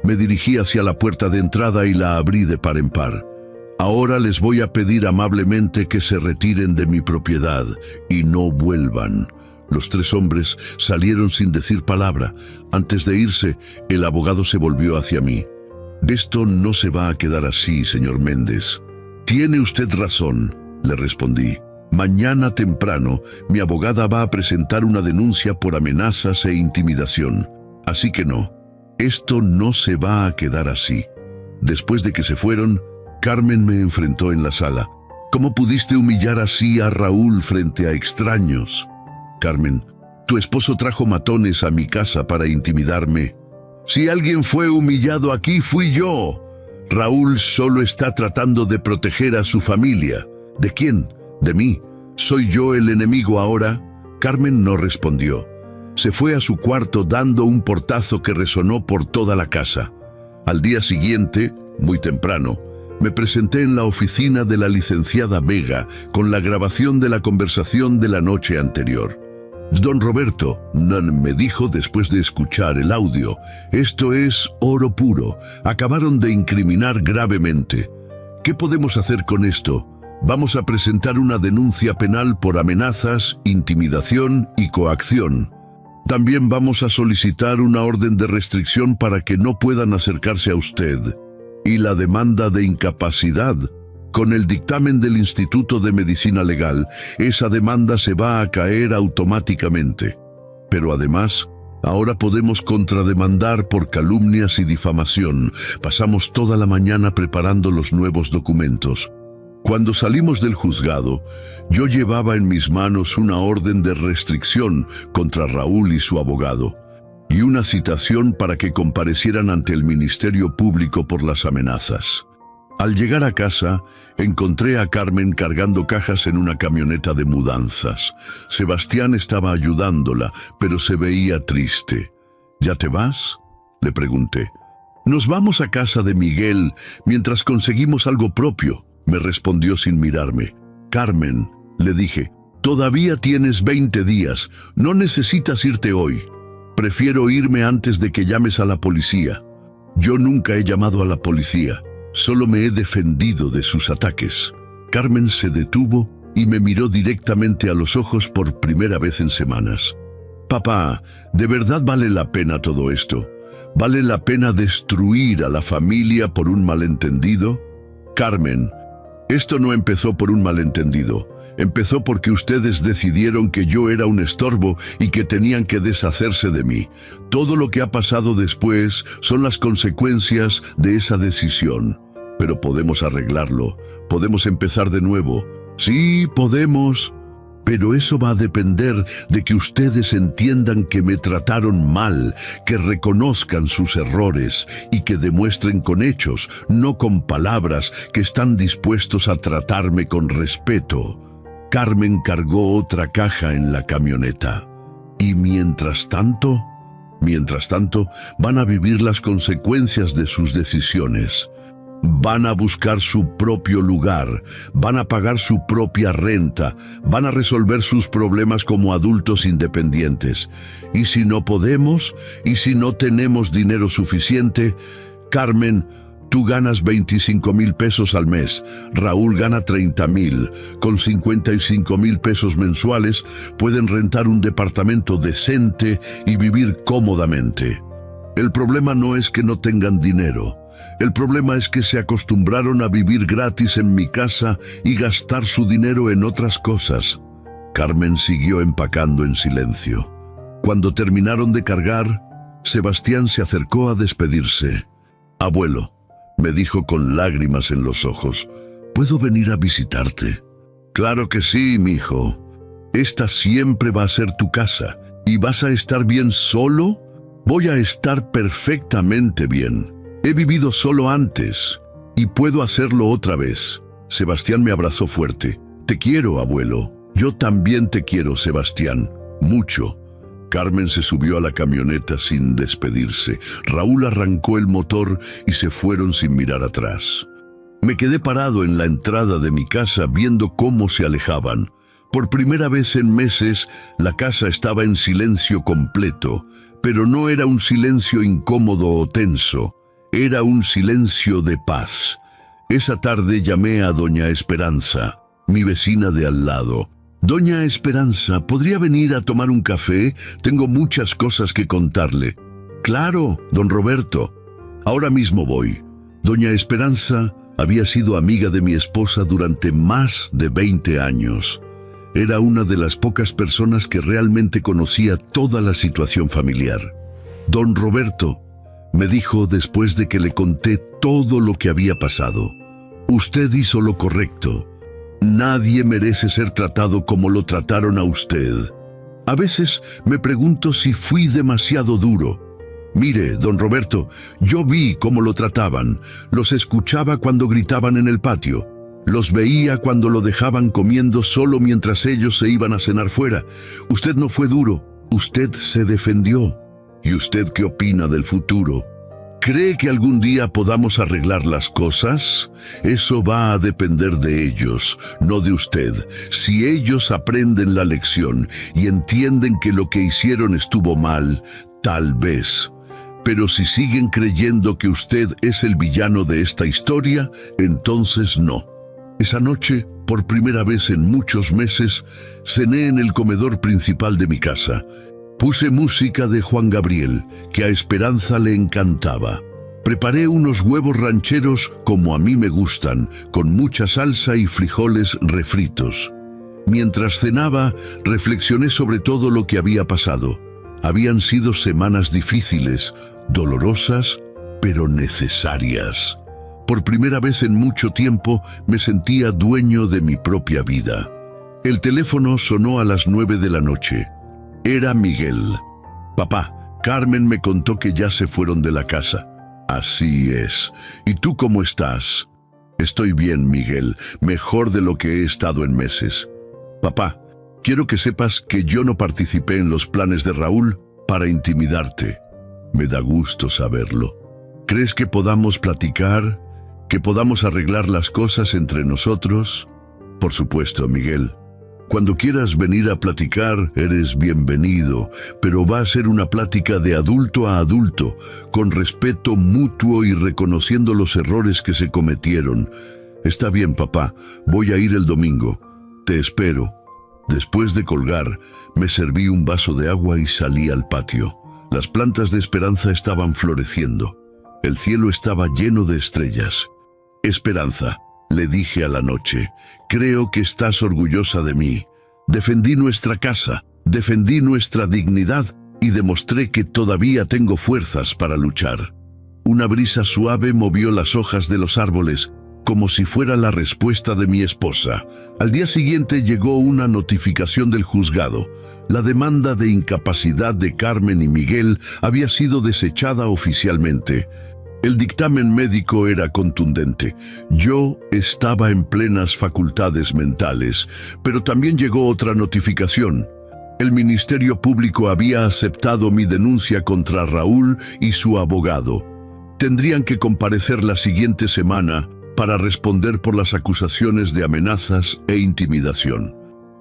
Me dirigí hacia la puerta de entrada y la abrí de par en par. Ahora les voy a pedir amablemente que se retiren de mi propiedad y no vuelvan. Los tres hombres salieron sin decir palabra. Antes de irse, el abogado se volvió hacia mí. Esto no se va a quedar así, señor Méndez. Tiene usted razón, le respondí. Mañana temprano, mi abogada va a presentar una denuncia por amenazas e intimidación. Así que no, esto no se va a quedar así. Después de que se fueron, Carmen me enfrentó en la sala. ¿Cómo pudiste humillar así a Raúl frente a extraños? Carmen, tu esposo trajo matones a mi casa para intimidarme. Si alguien fue humillado aquí, fui yo. Raúl solo está tratando de proteger a su familia. ¿De quién? ¿De mí? ¿Soy yo el enemigo ahora? Carmen no respondió. Se fue a su cuarto dando un portazo que resonó por toda la casa. Al día siguiente, muy temprano, me presenté en la oficina de la licenciada Vega con la grabación de la conversación de la noche anterior. Don Roberto, me dijo después de escuchar el audio, esto es oro puro. Acabaron de incriminar gravemente. ¿Qué podemos hacer con esto? Vamos a presentar una denuncia penal por amenazas, intimidación y coacción. También vamos a solicitar una orden de restricción para que no puedan acercarse a usted. Y la demanda de incapacidad. Con el dictamen del Instituto de Medicina Legal, esa demanda se va a caer automáticamente. Pero además, ahora podemos contrademandar por calumnias y difamación. Pasamos toda la mañana preparando los nuevos documentos. Cuando salimos del juzgado, yo llevaba en mis manos una orden de restricción contra Raúl y su abogado, y una citación para que comparecieran ante el Ministerio Público por las amenazas. Al llegar a casa, encontré a Carmen cargando cajas en una camioneta de mudanzas. Sebastián estaba ayudándola, pero se veía triste. ¿Ya te vas?, le pregunté. Nos vamos a casa de Miguel mientras conseguimos algo propio, me respondió sin mirarme. Carmen, le dije, todavía tienes 20 días, no necesitas irte hoy. Prefiero irme antes de que llames a la policía. Yo nunca he llamado a la policía, solo me he defendido de sus ataques. Carmen se detuvo y me miró directamente a los ojos por primera vez en semanas. Papá, ¿de verdad vale la pena todo esto? ¿Vale la pena destruir a la familia por un malentendido? Carmen, esto no empezó por un malentendido. Empezó porque ustedes decidieron que yo era un estorbo y que tenían que deshacerse de mí. Todo lo que ha pasado después son las consecuencias de esa decisión. Pero podemos arreglarlo. Podemos empezar de nuevo. Sí, podemos. Pero eso va a depender de que ustedes entiendan que me trataron mal, que reconozcan sus errores y que demuestren con hechos, no con palabras, que están dispuestos a tratarme con respeto. Carmen cargó otra caja en la camioneta. Y mientras tanto, van a vivir las consecuencias de sus decisiones. Van a buscar su propio lugar, van a pagar su propia renta, van a resolver sus problemas como adultos independientes. Y si no podemos, y si no tenemos dinero suficiente, Carmen, tú ganas 25,000 pesos al mes, Raúl gana 30,000. Con 55,000 pesos mensuales pueden rentar un departamento decente y vivir cómodamente. El problema no es que no tengan dinero. El problema es que se acostumbraron a vivir gratis en mi casa y gastar su dinero en otras cosas. Carmen siguió empacando en silencio. Cuando terminaron de cargar, Sebastián se acercó a despedirse. «Abuelo», me dijo con lágrimas en los ojos, «¿puedo venir a visitarte?» «Claro que sí, mijo. Esta siempre va a ser tu casa. ¿Y vas a estar bien solo?» «Voy a estar perfectamente bien. He vivido solo antes y puedo hacerlo otra vez». Sebastián me abrazó fuerte. «Te quiero, abuelo». «Yo también te quiero, Sebastián. Mucho». Carmen se subió a la camioneta sin despedirse. Raúl arrancó el motor y se fueron sin mirar atrás. Me quedé parado en la entrada de mi casa viendo cómo se alejaban. Por primera vez en meses, la casa estaba en silencio completo, pero no era un silencio incómodo o tenso, era un silencio de paz. Esa tarde llamé a doña Esperanza, mi vecina de al lado. «Doña Esperanza, ¿podría venir a tomar un café? Tengo muchas cosas que contarle». «Claro, don Roberto. Ahora mismo voy». Doña Esperanza había sido amiga de mi esposa durante más de 20 años. Era una de las pocas personas que realmente conocía toda la situación familiar. «Don Roberto», me dijo después de que le conté todo lo que había pasado, «usted hizo lo correcto. Nadie merece ser tratado como lo trataron a usted. A veces me pregunto si fui demasiado duro. Mire, don Roberto, yo vi cómo lo trataban. Los escuchaba cuando gritaban en el patio. Los veía cuando lo dejaban comiendo solo mientras ellos se iban a cenar fuera. Usted no fue duro, usted se defendió. ¿Y usted qué opina del futuro? ¿Cree que algún día podamos arreglar las cosas? Eso va a depender de ellos, no de usted. Si ellos aprenden la lección y entienden que lo que hicieron estuvo mal, tal vez. Pero si siguen creyendo que usted es el villano de esta historia, entonces no. Esa noche, por primera vez en muchos meses, cené en el comedor principal de mi casa. Puse música de Juan Gabriel, que a Esperanza le encantaba. Preparé unos huevos rancheros como a mí me gustan, con mucha salsa y frijoles refritos. Mientras cenaba, reflexioné sobre todo lo que había pasado. Habían sido semanas difíciles, dolorosas, pero necesarias. Por primera vez en mucho tiempo me sentía dueño de mi propia vida. El teléfono sonó a las 9 de la noche. Era Miguel. «Papá, Carmen me contó que ya se fueron de la casa». «Así es. ¿Y tú cómo estás?» «Estoy bien, Miguel, mejor de lo que he estado en meses». «Papá, quiero que sepas que yo no participé en los planes de Raúl para intimidarte». «Me da gusto saberlo. ¿Crees que podamos platicar? ¿Que podamos arreglar las cosas entre nosotros?» «Por supuesto, Miguel. Cuando quieras venir a platicar, eres bienvenido, pero va a ser una plática de adulto a adulto, con respeto mutuo y reconociendo los errores que se cometieron. Está bien, papá, voy a ir el domingo. Te espero». Después de colgar, me serví un vaso de agua y salí al patio. Las plantas de Esperanza estaban floreciendo. El cielo estaba lleno de estrellas. «Esperanza», le dije a la noche, «creo que estás orgullosa de mí. Defendí nuestra casa, defendí nuestra dignidad y demostré que todavía tengo fuerzas para luchar». Una brisa suave movió las hojas de los árboles, como si fuera la respuesta de mi esposa. Al día siguiente llegó una notificación del juzgado. La demanda de incapacidad de Carmen y Miguel había sido desechada oficialmente. El dictamen médico era contundente. Yo estaba en plenas facultades mentales, pero también llegó otra notificación. El Ministerio Público había aceptado mi denuncia contra Raúl y su abogado. Tendrían que comparecer la siguiente semana para responder por las acusaciones de amenazas e intimidación.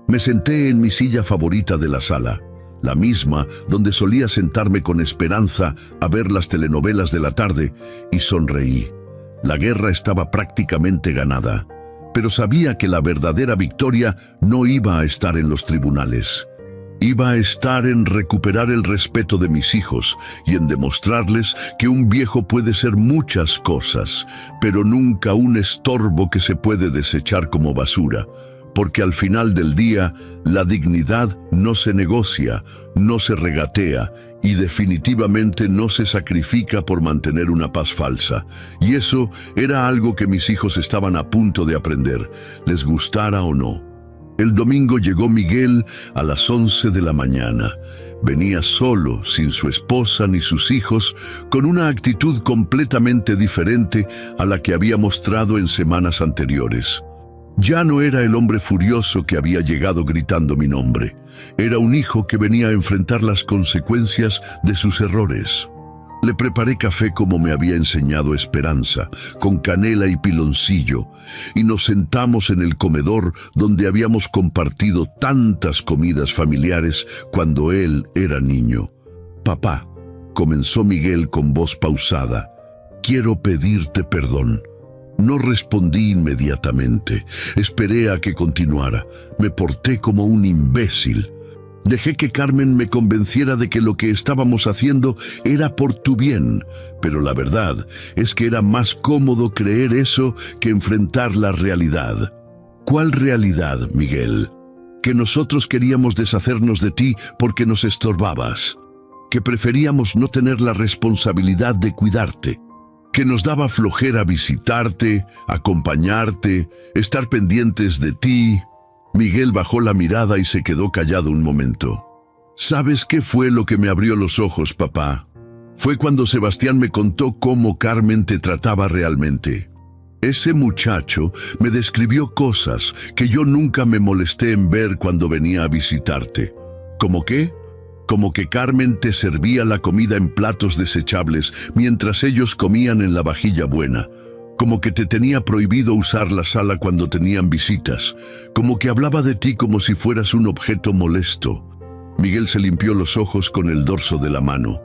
Me senté en mi silla favorita de la sala, la misma donde solía sentarme con Esperanza a ver las telenovelas de la tarde, y sonreí. La guerra estaba prácticamente ganada, pero sabía que la verdadera victoria no iba a estar en los tribunales. Iba a estar en recuperar el respeto de mis hijos y en demostrarles que un viejo puede ser muchas cosas, pero nunca un estorbo que se puede desechar como basura. porque al final del día la dignidad no se negocia, no se regatea y definitivamente no se sacrifica por mantener una paz falsa. Y eso era algo que mis hijos estaban a punto de aprender, les gustara o no. El domingo llegó Miguel a las 11 de la mañana. Venía solo, sin su esposa ni sus hijos, con una actitud completamente diferente a la que había mostrado en semanas anteriores. Ya no era el hombre furioso que había llegado gritando mi nombre. Era un hijo que venía a enfrentar las consecuencias de sus errores. Le preparé café como me había enseñado Esperanza, con canela y piloncillo, y nos sentamos en el comedor donde habíamos compartido tantas comidas familiares cuando él era niño. «Papá», comenzó Miguel con voz pausada, «quiero pedirte perdón». No respondí inmediatamente. Esperé a que continuara. Me porté como un imbécil. Dejé que Carmen me convenciera de que lo que estábamos haciendo era por tu bien, pero la verdad es que era más cómodo creer eso que enfrentar la realidad. ¿Cuál realidad, Miguel? Que nosotros queríamos deshacernos de ti porque nos estorbabas, que preferíamos no tener la responsabilidad de cuidarte, que nos daba flojera visitarte, acompañarte, estar pendientes de ti. Miguel bajó la mirada y se quedó callado un momento. ¿Sabes qué fue lo que me abrió los ojos, papá? Fue cuando Sebastián me contó cómo Carmen te trataba realmente. Ese muchacho me describió cosas que yo nunca me molesté en ver cuando venía a visitarte. ¿Cómo qué? Como que Carmen te servía la comida en platos desechables mientras ellos comían en la vajilla buena. Como que te tenía prohibido usar la sala cuando tenían visitas. Como que hablaba de ti como si fueras un objeto molesto. Miguel se limpió los ojos con el dorso de la mano.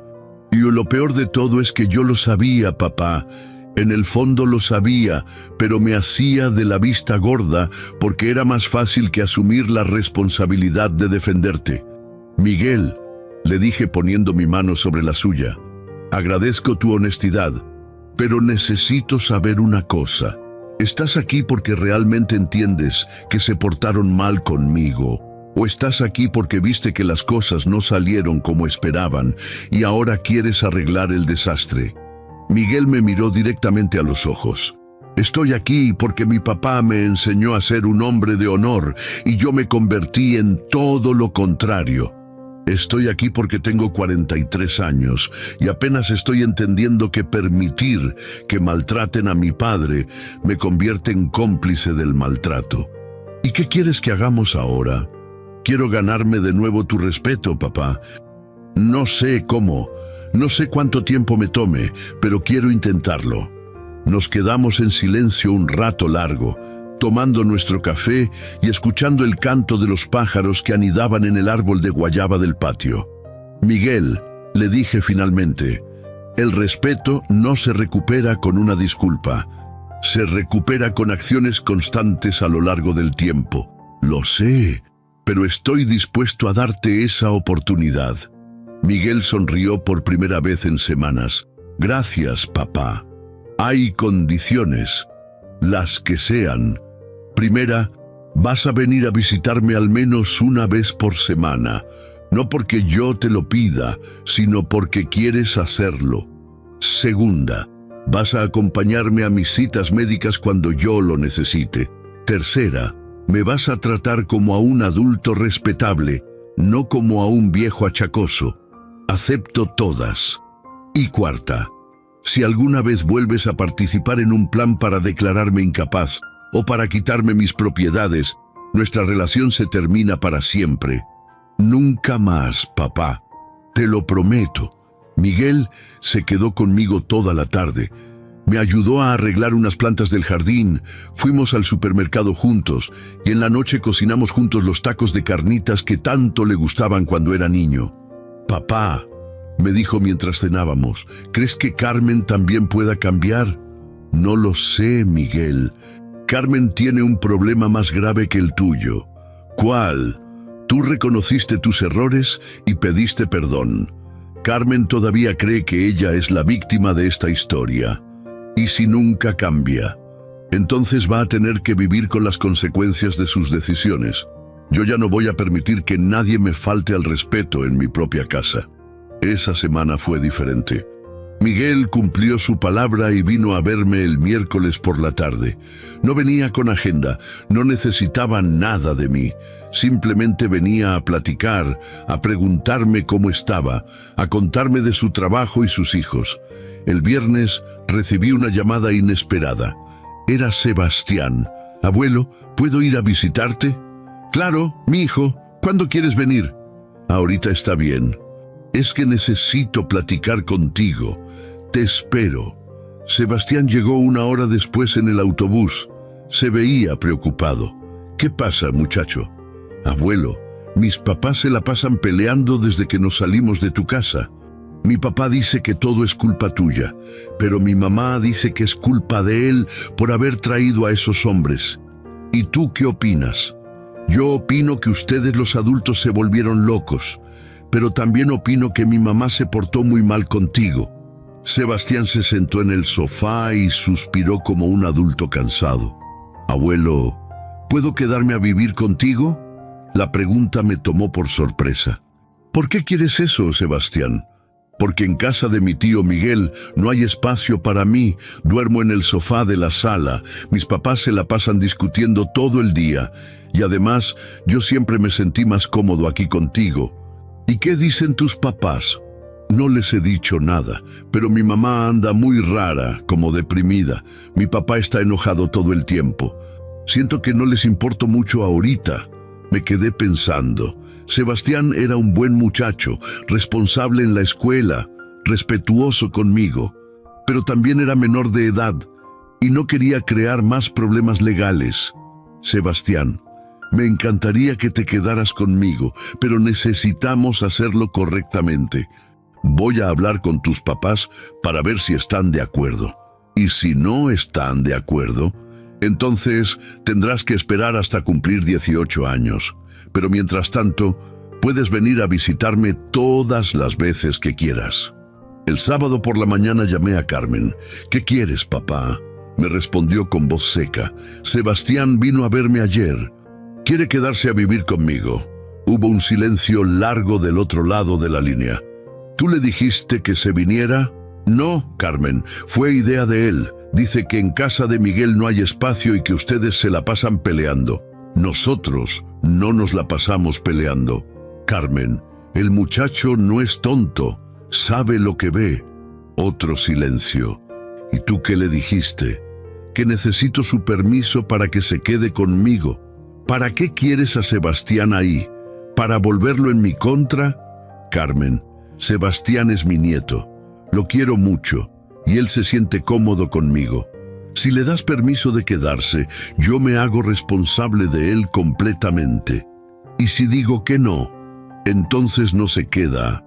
Y lo peor de todo es que yo lo sabía, papá. En el fondo lo sabía, pero me hacía de la vista gorda porque era más fácil que asumir la responsabilidad de defenderte. Miguel, le dije poniendo mi mano sobre la suya, agradezco tu honestidad, pero necesito saber una cosa. ¿Estás aquí porque realmente entiendes que se portaron mal conmigo? ¿O estás aquí porque viste que las cosas no salieron como esperaban y ahora quieres arreglar el desastre? Miguel me miró directamente a los ojos. Estoy aquí porque mi papá me enseñó a ser un hombre de honor y yo me convertí en todo lo contrario. Estoy aquí porque tengo 43 años y apenas estoy entendiendo que permitir que maltraten a mi padre me convierte en cómplice del maltrato. ¿Y qué quieres que hagamos ahora? Quiero ganarme de nuevo tu respeto, papá. No sé cómo, no sé cuánto tiempo me tome, pero quiero intentarlo. Nos quedamos en silencio un rato largo, tomando nuestro café y escuchando el canto de los pájaros que anidaban en el árbol de guayaba del patio. Miguel, le dije finalmente, el respeto no se recupera con una disculpa. Se recupera con acciones constantes a lo largo del tiempo. Lo sé, pero estoy dispuesto a darte esa oportunidad. Miguel sonrió por primera vez en semanas. Gracias, papá. Hay condiciones, las que sean. Primera, vas a venir a visitarme al menos una vez por semana, no porque yo te lo pida, sino porque quieres hacerlo. Segunda, vas a acompañarme a mis citas médicas cuando yo lo necesite. Tercera, me vas a tratar como a un adulto respetable, no como a un viejo achacoso. Acepto todas. Y cuarta, si alguna vez vuelves a participar en un plan para declararme incapaz, o para quitarme mis propiedades, nuestra relación se termina para siempre. Nunca más, papá. Te lo prometo. Miguel se quedó conmigo toda la tarde. Me ayudó a arreglar unas plantas del jardín, fuimos al supermercado juntos y en la noche cocinamos juntos los tacos de carnitas que tanto le gustaban cuando era niño. Papá, me dijo mientras cenábamos, ¿crees que Carmen también pueda cambiar? No lo sé, Miguel. Carmen tiene un problema más grave que el tuyo. ¿Cuál? Tú reconociste tus errores y pediste perdón. Carmen todavía cree que ella es la víctima de esta historia. ¿Y si nunca cambia? Entonces va a tener que vivir con las consecuencias de sus decisiones. Yo ya no voy a permitir que nadie me falte al respeto en mi propia casa. Esa semana fue diferente. Miguel cumplió su palabra y vino a verme el miércoles por la tarde. No venía con agenda, no necesitaba nada de mí. Simplemente venía a platicar, a preguntarme cómo estaba, a contarme de su trabajo y sus hijos. El viernes recibí una llamada inesperada. Era Sebastián. «Abuelo, ¿puedo ir a visitarte?» «Claro, mi hijo. ¿Cuándo quieres venir?» «Ahorita está bien. Es que necesito platicar contigo. Te espero». Sebastián llegó una hora después en el autobús. Se veía preocupado. «¿Qué pasa, muchacho?» «Abuelo, mis papás se la pasan peleando desde que nos salimos de tu casa. Mi papá dice que todo es culpa tuya, pero mi mamá dice que es culpa de él por haber traído a esos hombres. ¿Y tú qué opinas?» «Yo opino que ustedes los adultos se volvieron locos, pero también opino que mi mamá se portó muy mal contigo». Sebastián se sentó en el sofá y suspiró como un adulto cansado. «Abuelo, ¿puedo quedarme a vivir contigo?» La pregunta me tomó por sorpresa. «¿Por qué quieres eso, Sebastián?» «Porque en casa de mi tío Miguel no hay espacio para mí, duermo en el sofá de la sala, mis papás se la pasan discutiendo todo el día, y además yo siempre me sentí más cómodo aquí contigo». «¿Y qué dicen tus papás?» «No les he dicho nada, pero mi mamá anda muy rara, como deprimida. Mi papá está enojado todo el tiempo. Siento que no les importo mucho ahorita». Me quedé pensando. Sebastián era un buen muchacho, responsable en la escuela, respetuoso conmigo, pero también era menor de edad y no quería crear más problemas legales. «Sebastián, me encantaría que te quedaras conmigo, pero necesitamos hacerlo correctamente. Voy a hablar con tus papás para ver si están de acuerdo. Y si no están de acuerdo, entonces tendrás que esperar hasta cumplir 18 años. Pero mientras tanto, puedes venir a visitarme todas las veces que quieras». El sábado por la mañana llamé a Carmen. «¿Qué quieres, papá?», me respondió con voz seca. «Sebastián vino a verme ayer. Quiere quedarse a vivir conmigo». Hubo un silencio largo del otro lado de la línea. «¿Tú le dijiste que se viniera?» «No, Carmen, fue idea de él. Dice que en casa de Miguel no hay espacio y que ustedes se la pasan peleando». «Nosotros no nos la pasamos peleando. Carmen, el muchacho no es tonto, sabe lo que ve». Otro silencio. «¿Y tú qué le dijiste?» «Que necesito su permiso para que se quede conmigo». «¿Para qué quieres a Sebastián ahí? ¿Para volverlo en mi contra?» «Carmen, Sebastián es mi nieto. Lo quiero mucho y él se siente cómodo conmigo. Si le das permiso de quedarse, yo me hago responsable de él completamente. Y si digo que no, entonces no se queda.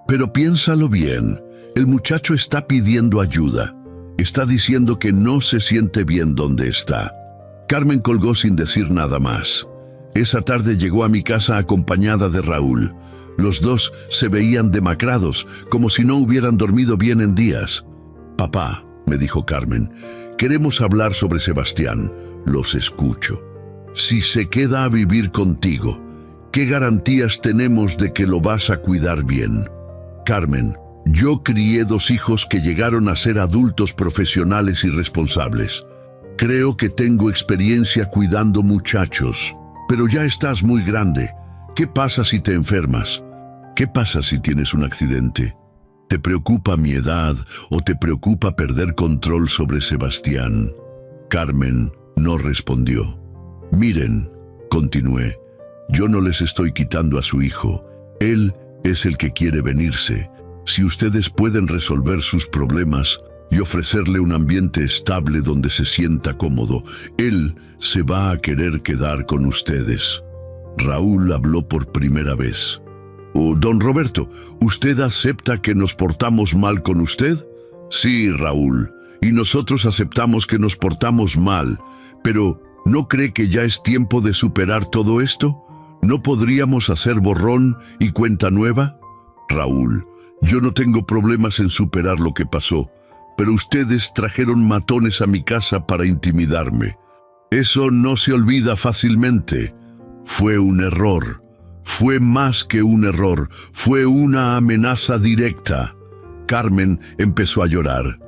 Pero piénsalo bien, el muchacho está pidiendo ayuda. Está diciendo que no se siente bien donde está». Carmen colgó sin decir nada más. Esa tarde llegó a mi casa acompañada de Raúl. Los dos se veían demacrados, como si no hubieran dormido bien en días. «Papá», me dijo Carmen, «queremos hablar sobre Sebastián». «Los escucho». «Si se queda a vivir contigo, ¿qué garantías tenemos de que lo vas a cuidar bien?» «Carmen, yo crié 2 hijos que llegaron a ser adultos profesionales y responsables. Creo que tengo experiencia cuidando muchachos, pero ya estás muy grande. ¿Qué pasa si te enfermas? ¿Qué pasa si tienes un accidente? ¿Te preocupa mi edad o te preocupa perder control sobre Sebastián?» Carmen no respondió. «Miren», continué, «yo no les estoy quitando a su hijo. Él es el que quiere venirse. Si ustedes pueden resolver sus problemas y ofrecerle un ambiente estable donde se sienta cómodo, él se va a querer quedar con ustedes». Raúl habló por primera vez. «Oh, don Roberto, ¿usted acepta que nos portamos mal con usted?» «Sí, Raúl, y nosotros aceptamos que nos portamos mal, pero ¿no cree que ya es tiempo de superar todo esto? ¿No podríamos hacer borrón y cuenta nueva?» «Raúl, yo no tengo problemas en superar lo que pasó, pero ustedes trajeron matones a mi casa para intimidarme. Eso no se olvida fácilmente. Fue un error. Fue más que un error. Fue una amenaza directa. Carmen empezó a llorar.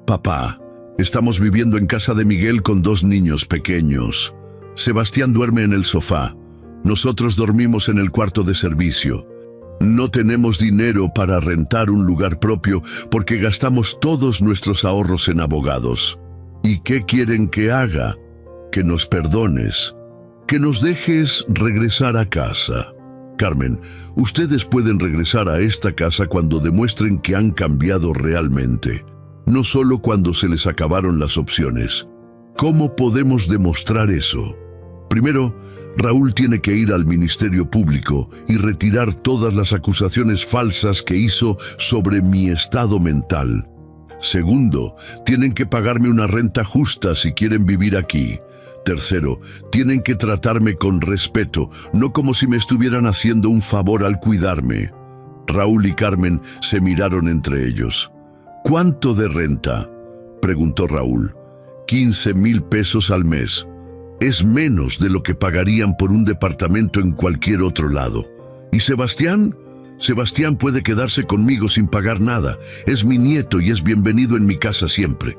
Papá, estamos viviendo en casa de Miguel con 2 niños pequeños. Sebastián duerme en el sofá. Nosotros dormimos en el cuarto de servicio. No tenemos dinero para rentar un lugar propio porque gastamos todos nuestros ahorros en abogados. ¿Y qué quieren que haga? Que nos perdones. Que nos dejes regresar a casa. Carmen, ustedes pueden regresar a esta casa cuando demuestren que han cambiado realmente. No solo cuando se les acabaron las opciones. ¿Cómo podemos demostrar eso? Primero, Raúl tiene que ir al Ministerio Público y retirar todas las acusaciones falsas que hizo sobre mi estado mental. Segundo, tienen que pagarme una renta justa si quieren vivir aquí. Tercero, tienen que tratarme con respeto, no como si me estuvieran haciendo un favor al cuidarme. Raúl y Carmen se miraron entre ellos. ¿Cuánto de renta?, preguntó Raúl. 15,000 pesos al mes. Es menos de lo que pagarían por un departamento en cualquier otro lado. ¿Y Sebastián? Sebastián puede quedarse conmigo sin pagar nada. Es mi nieto y es bienvenido en mi casa siempre.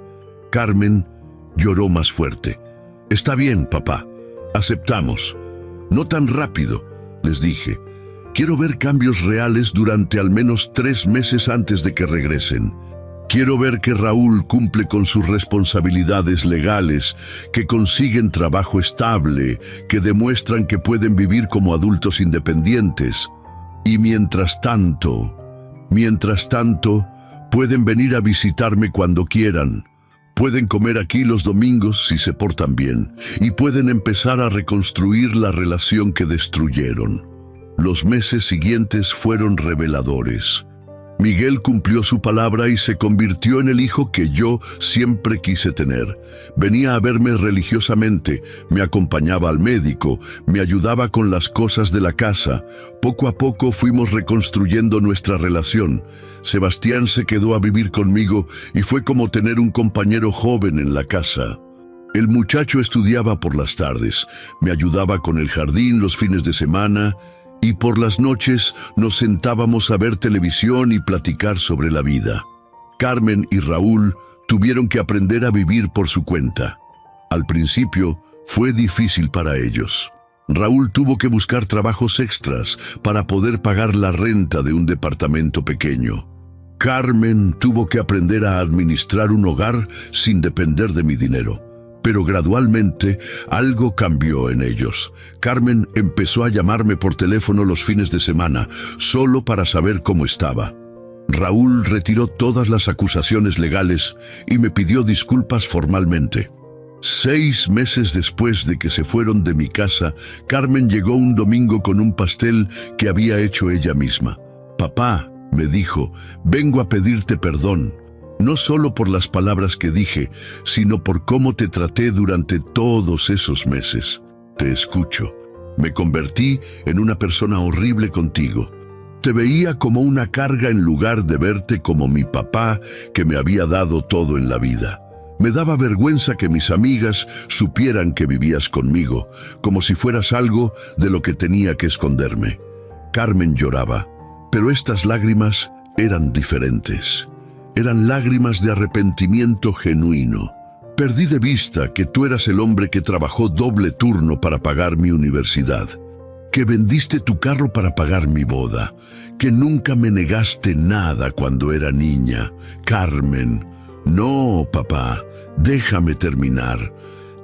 Carmen lloró más fuerte. Está bien, papá. Aceptamos. No tan rápido, les dije. Quiero ver cambios reales durante al menos 3 meses antes de que regresen. Quiero ver que Raúl cumple con sus responsabilidades legales, que consiguen trabajo estable, que demuestran que pueden vivir como adultos independientes. Y mientras tanto, pueden venir a visitarme cuando quieran. Pueden comer aquí los domingos si se portan bien, y pueden empezar a reconstruir la relación que destruyeron. Los meses siguientes fueron reveladores. Miguel cumplió su palabra y se convirtió en el hijo que yo siempre quise tener. Venía a verme religiosamente, me acompañaba al médico, me ayudaba con las cosas de la casa. Poco a poco fuimos reconstruyendo nuestra relación. Sebastián se quedó a vivir conmigo y fue como tener un compañero joven en la casa. El muchacho estudiaba por las tardes, me ayudaba con el jardín los fines de semana, y por las noches nos sentábamos a ver televisión y platicar sobre la vida. Carmen y Raúl tuvieron que aprender a vivir por su cuenta. Al principio fue difícil para ellos. Raúl tuvo que buscar trabajos extras para poder pagar la renta de un departamento pequeño. Carmen tuvo que aprender a administrar un hogar sin depender de mi dinero. Pero gradualmente algo cambió en ellos. Carmen empezó a llamarme por teléfono los fines de semana, solo para saber cómo estaba. Raúl retiró todas las acusaciones legales y me pidió disculpas formalmente. 6 meses después de que se fueron de mi casa, Carmen llegó un domingo con un pastel que había hecho ella misma. «Papá», me dijo, «vengo a pedirte perdón. No solo por las palabras que dije, sino por cómo te traté durante todos esos meses. Te escucho. Me convertí en una persona horrible contigo. Te veía como una carga en lugar de verte como mi papá que me había dado todo en la vida. Me daba vergüenza que mis amigas supieran que vivías conmigo, como si fueras algo de lo que tenía que esconderme». Carmen lloraba, pero estas lágrimas eran diferentes. Eran lágrimas de arrepentimiento genuino. Perdí de vista que tú eras el hombre que trabajó doble turno para pagar mi universidad, que vendiste tu carro para pagar mi boda, que nunca me negaste nada cuando era niña. Carmen, no, papá, déjame terminar.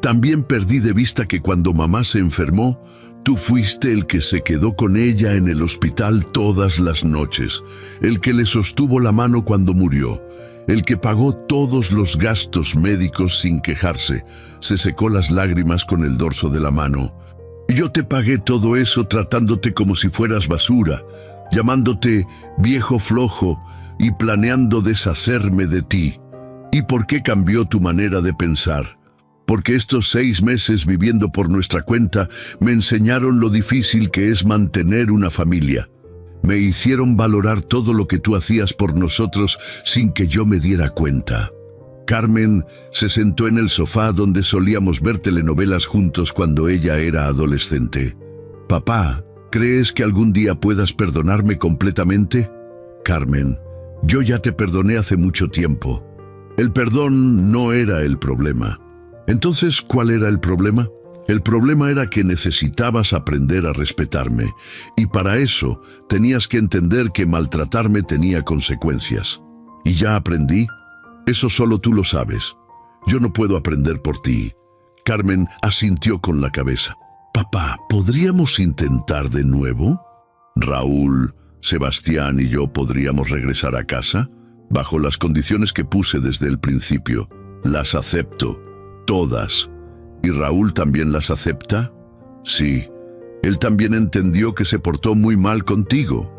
También perdí de vista que cuando mamá se enfermó, tú fuiste el que se quedó con ella en el hospital todas las noches, el que le sostuvo la mano cuando murió, el que pagó todos los gastos médicos sin quejarse. Se secó las lágrimas con el dorso de la mano. Yo te pagué todo eso tratándote como si fueras basura, llamándote viejo flojo y planeando deshacerme de ti. ¿Y por qué cambió tu manera de pensar? Porque estos 6 meses viviendo por nuestra cuenta me enseñaron lo difícil que es mantener una familia. Me hicieron valorar todo lo que tú hacías por nosotros sin que yo me diera cuenta. Carmen se sentó en el sofá donde solíamos ver telenovelas juntos cuando ella era adolescente. Papá, ¿crees que algún día puedas perdonarme completamente? Carmen, yo ya te perdoné hace mucho tiempo. El perdón no era el problema. Entonces, ¿cuál era el problema? El problema era que necesitabas aprender a respetarme, y para eso tenías que entender que maltratarme tenía consecuencias. ¿Y ya aprendí? Eso solo tú lo sabes. Yo no puedo aprender por ti. Carmen asintió con la cabeza. Papá, ¿podríamos intentar de nuevo? Raúl, Sebastián y yo podríamos regresar a casa, bajo las condiciones que puse desde el principio. Las acepto, todas. ¿Y Raúl también las acepta? Sí. Él también entendió que se portó muy mal contigo.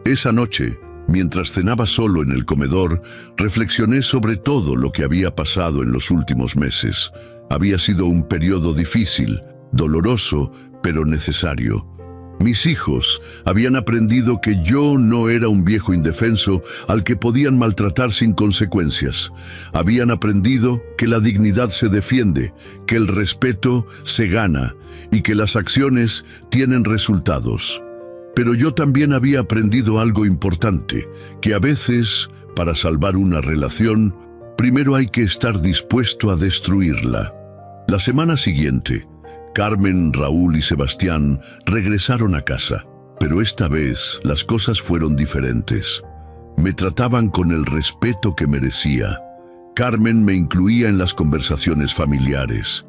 Esa noche, mientras cenaba solo en el comedor, reflexioné sobre todo lo que había pasado en los últimos meses. Había sido un periodo difícil, doloroso, pero necesario. Mis hijos habían aprendido que yo no era un viejo indefenso al que podían maltratar sin consecuencias. Habían aprendido que la dignidad se defiende, que el respeto se gana y que las acciones tienen resultados. Pero yo también había aprendido algo importante, que a veces, para salvar una relación, primero hay que estar dispuesto a destruirla. La semana siguiente, Carmen, Raúl y Sebastián regresaron a casa, pero esta vez las cosas fueron diferentes. Me trataban con el respeto que merecía. Carmen me incluía en las conversaciones familiares.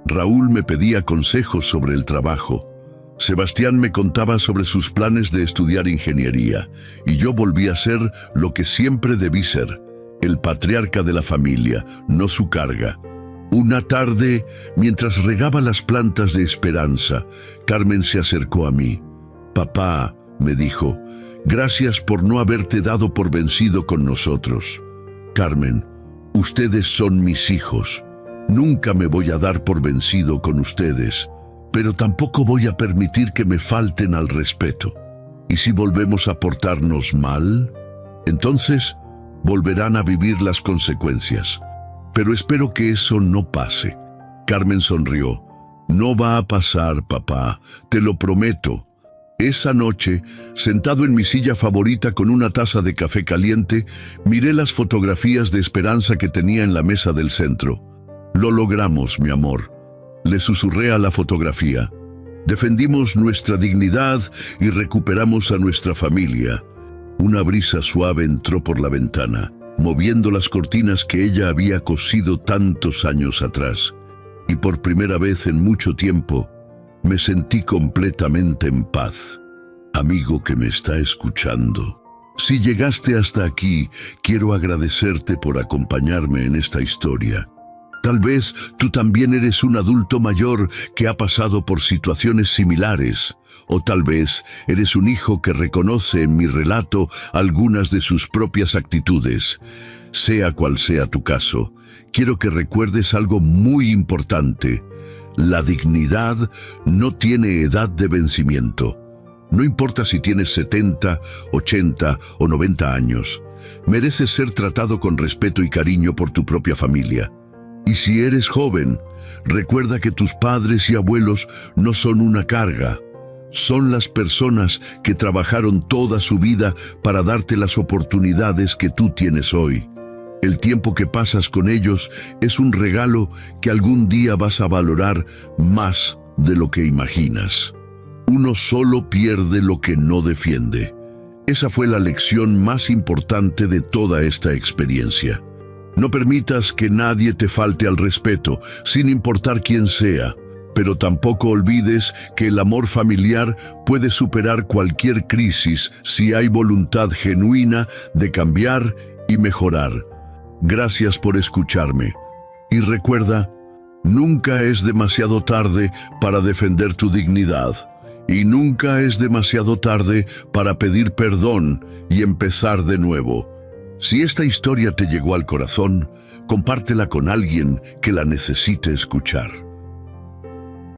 Raúl me pedía consejos sobre el trabajo. Sebastián me contaba sobre sus planes de estudiar ingeniería, y yo volví a ser lo que siempre debí ser, el patriarca de la familia, no su carga. Una tarde, mientras regaba las plantas de esperanza, Carmen se acercó a mí. Papá, me dijo, gracias por no haberte dado por vencido con nosotros. Carmen, ustedes son mis hijos. Nunca me voy a dar por vencido con ustedes, pero tampoco voy a permitir que me falten al respeto. ¿Y si volvemos a portarnos mal? Entonces, volverán a vivir las consecuencias. Pero espero que eso no pase. Carmen sonrió. No va a pasar, papá, te lo prometo. Esa noche, sentado en mi silla favorita con una taza de café caliente, miré las fotografías de Esperanza que tenía en la mesa del centro. Lo logramos, mi amor. Le susurré a la fotografía. Defendimos nuestra dignidad y recuperamos a nuestra familia. Una brisa suave entró por la ventana, moviendo las cortinas que ella había cosido tantos años atrás. Y por primera vez en mucho tiempo, me sentí completamente en paz. Amigo que me está escuchando, si llegaste hasta aquí, quiero agradecerte por acompañarme en esta historia. Tal vez tú también eres un adulto mayor que ha pasado por situaciones similares, o tal vez eres un hijo que reconoce en mi relato algunas de sus propias actitudes. Sea cual sea tu caso, quiero que recuerdes algo muy importante. La dignidad no tiene edad de vencimiento. No importa si tienes 70, 80 o 90 años. Mereces ser tratado con respeto y cariño por tu propia familia. Y si eres joven, recuerda que tus padres y abuelos no son una carga. Son las personas que trabajaron toda su vida para darte las oportunidades que tú tienes hoy. El tiempo que pasas con ellos es un regalo que algún día vas a valorar más de lo que imaginas. Uno solo pierde lo que no defiende. Esa fue la lección más importante de toda esta experiencia. No permitas que nadie te falte al respeto, sin importar quién sea, pero tampoco olvides que el amor familiar puede superar cualquier crisis si hay voluntad genuina de cambiar y mejorar. Gracias por escucharme. Y recuerda, nunca es demasiado tarde para defender tu dignidad. Y nunca es demasiado tarde para pedir perdón y empezar de nuevo. Si esta historia te llegó al corazón, compártela con alguien que la necesite escuchar.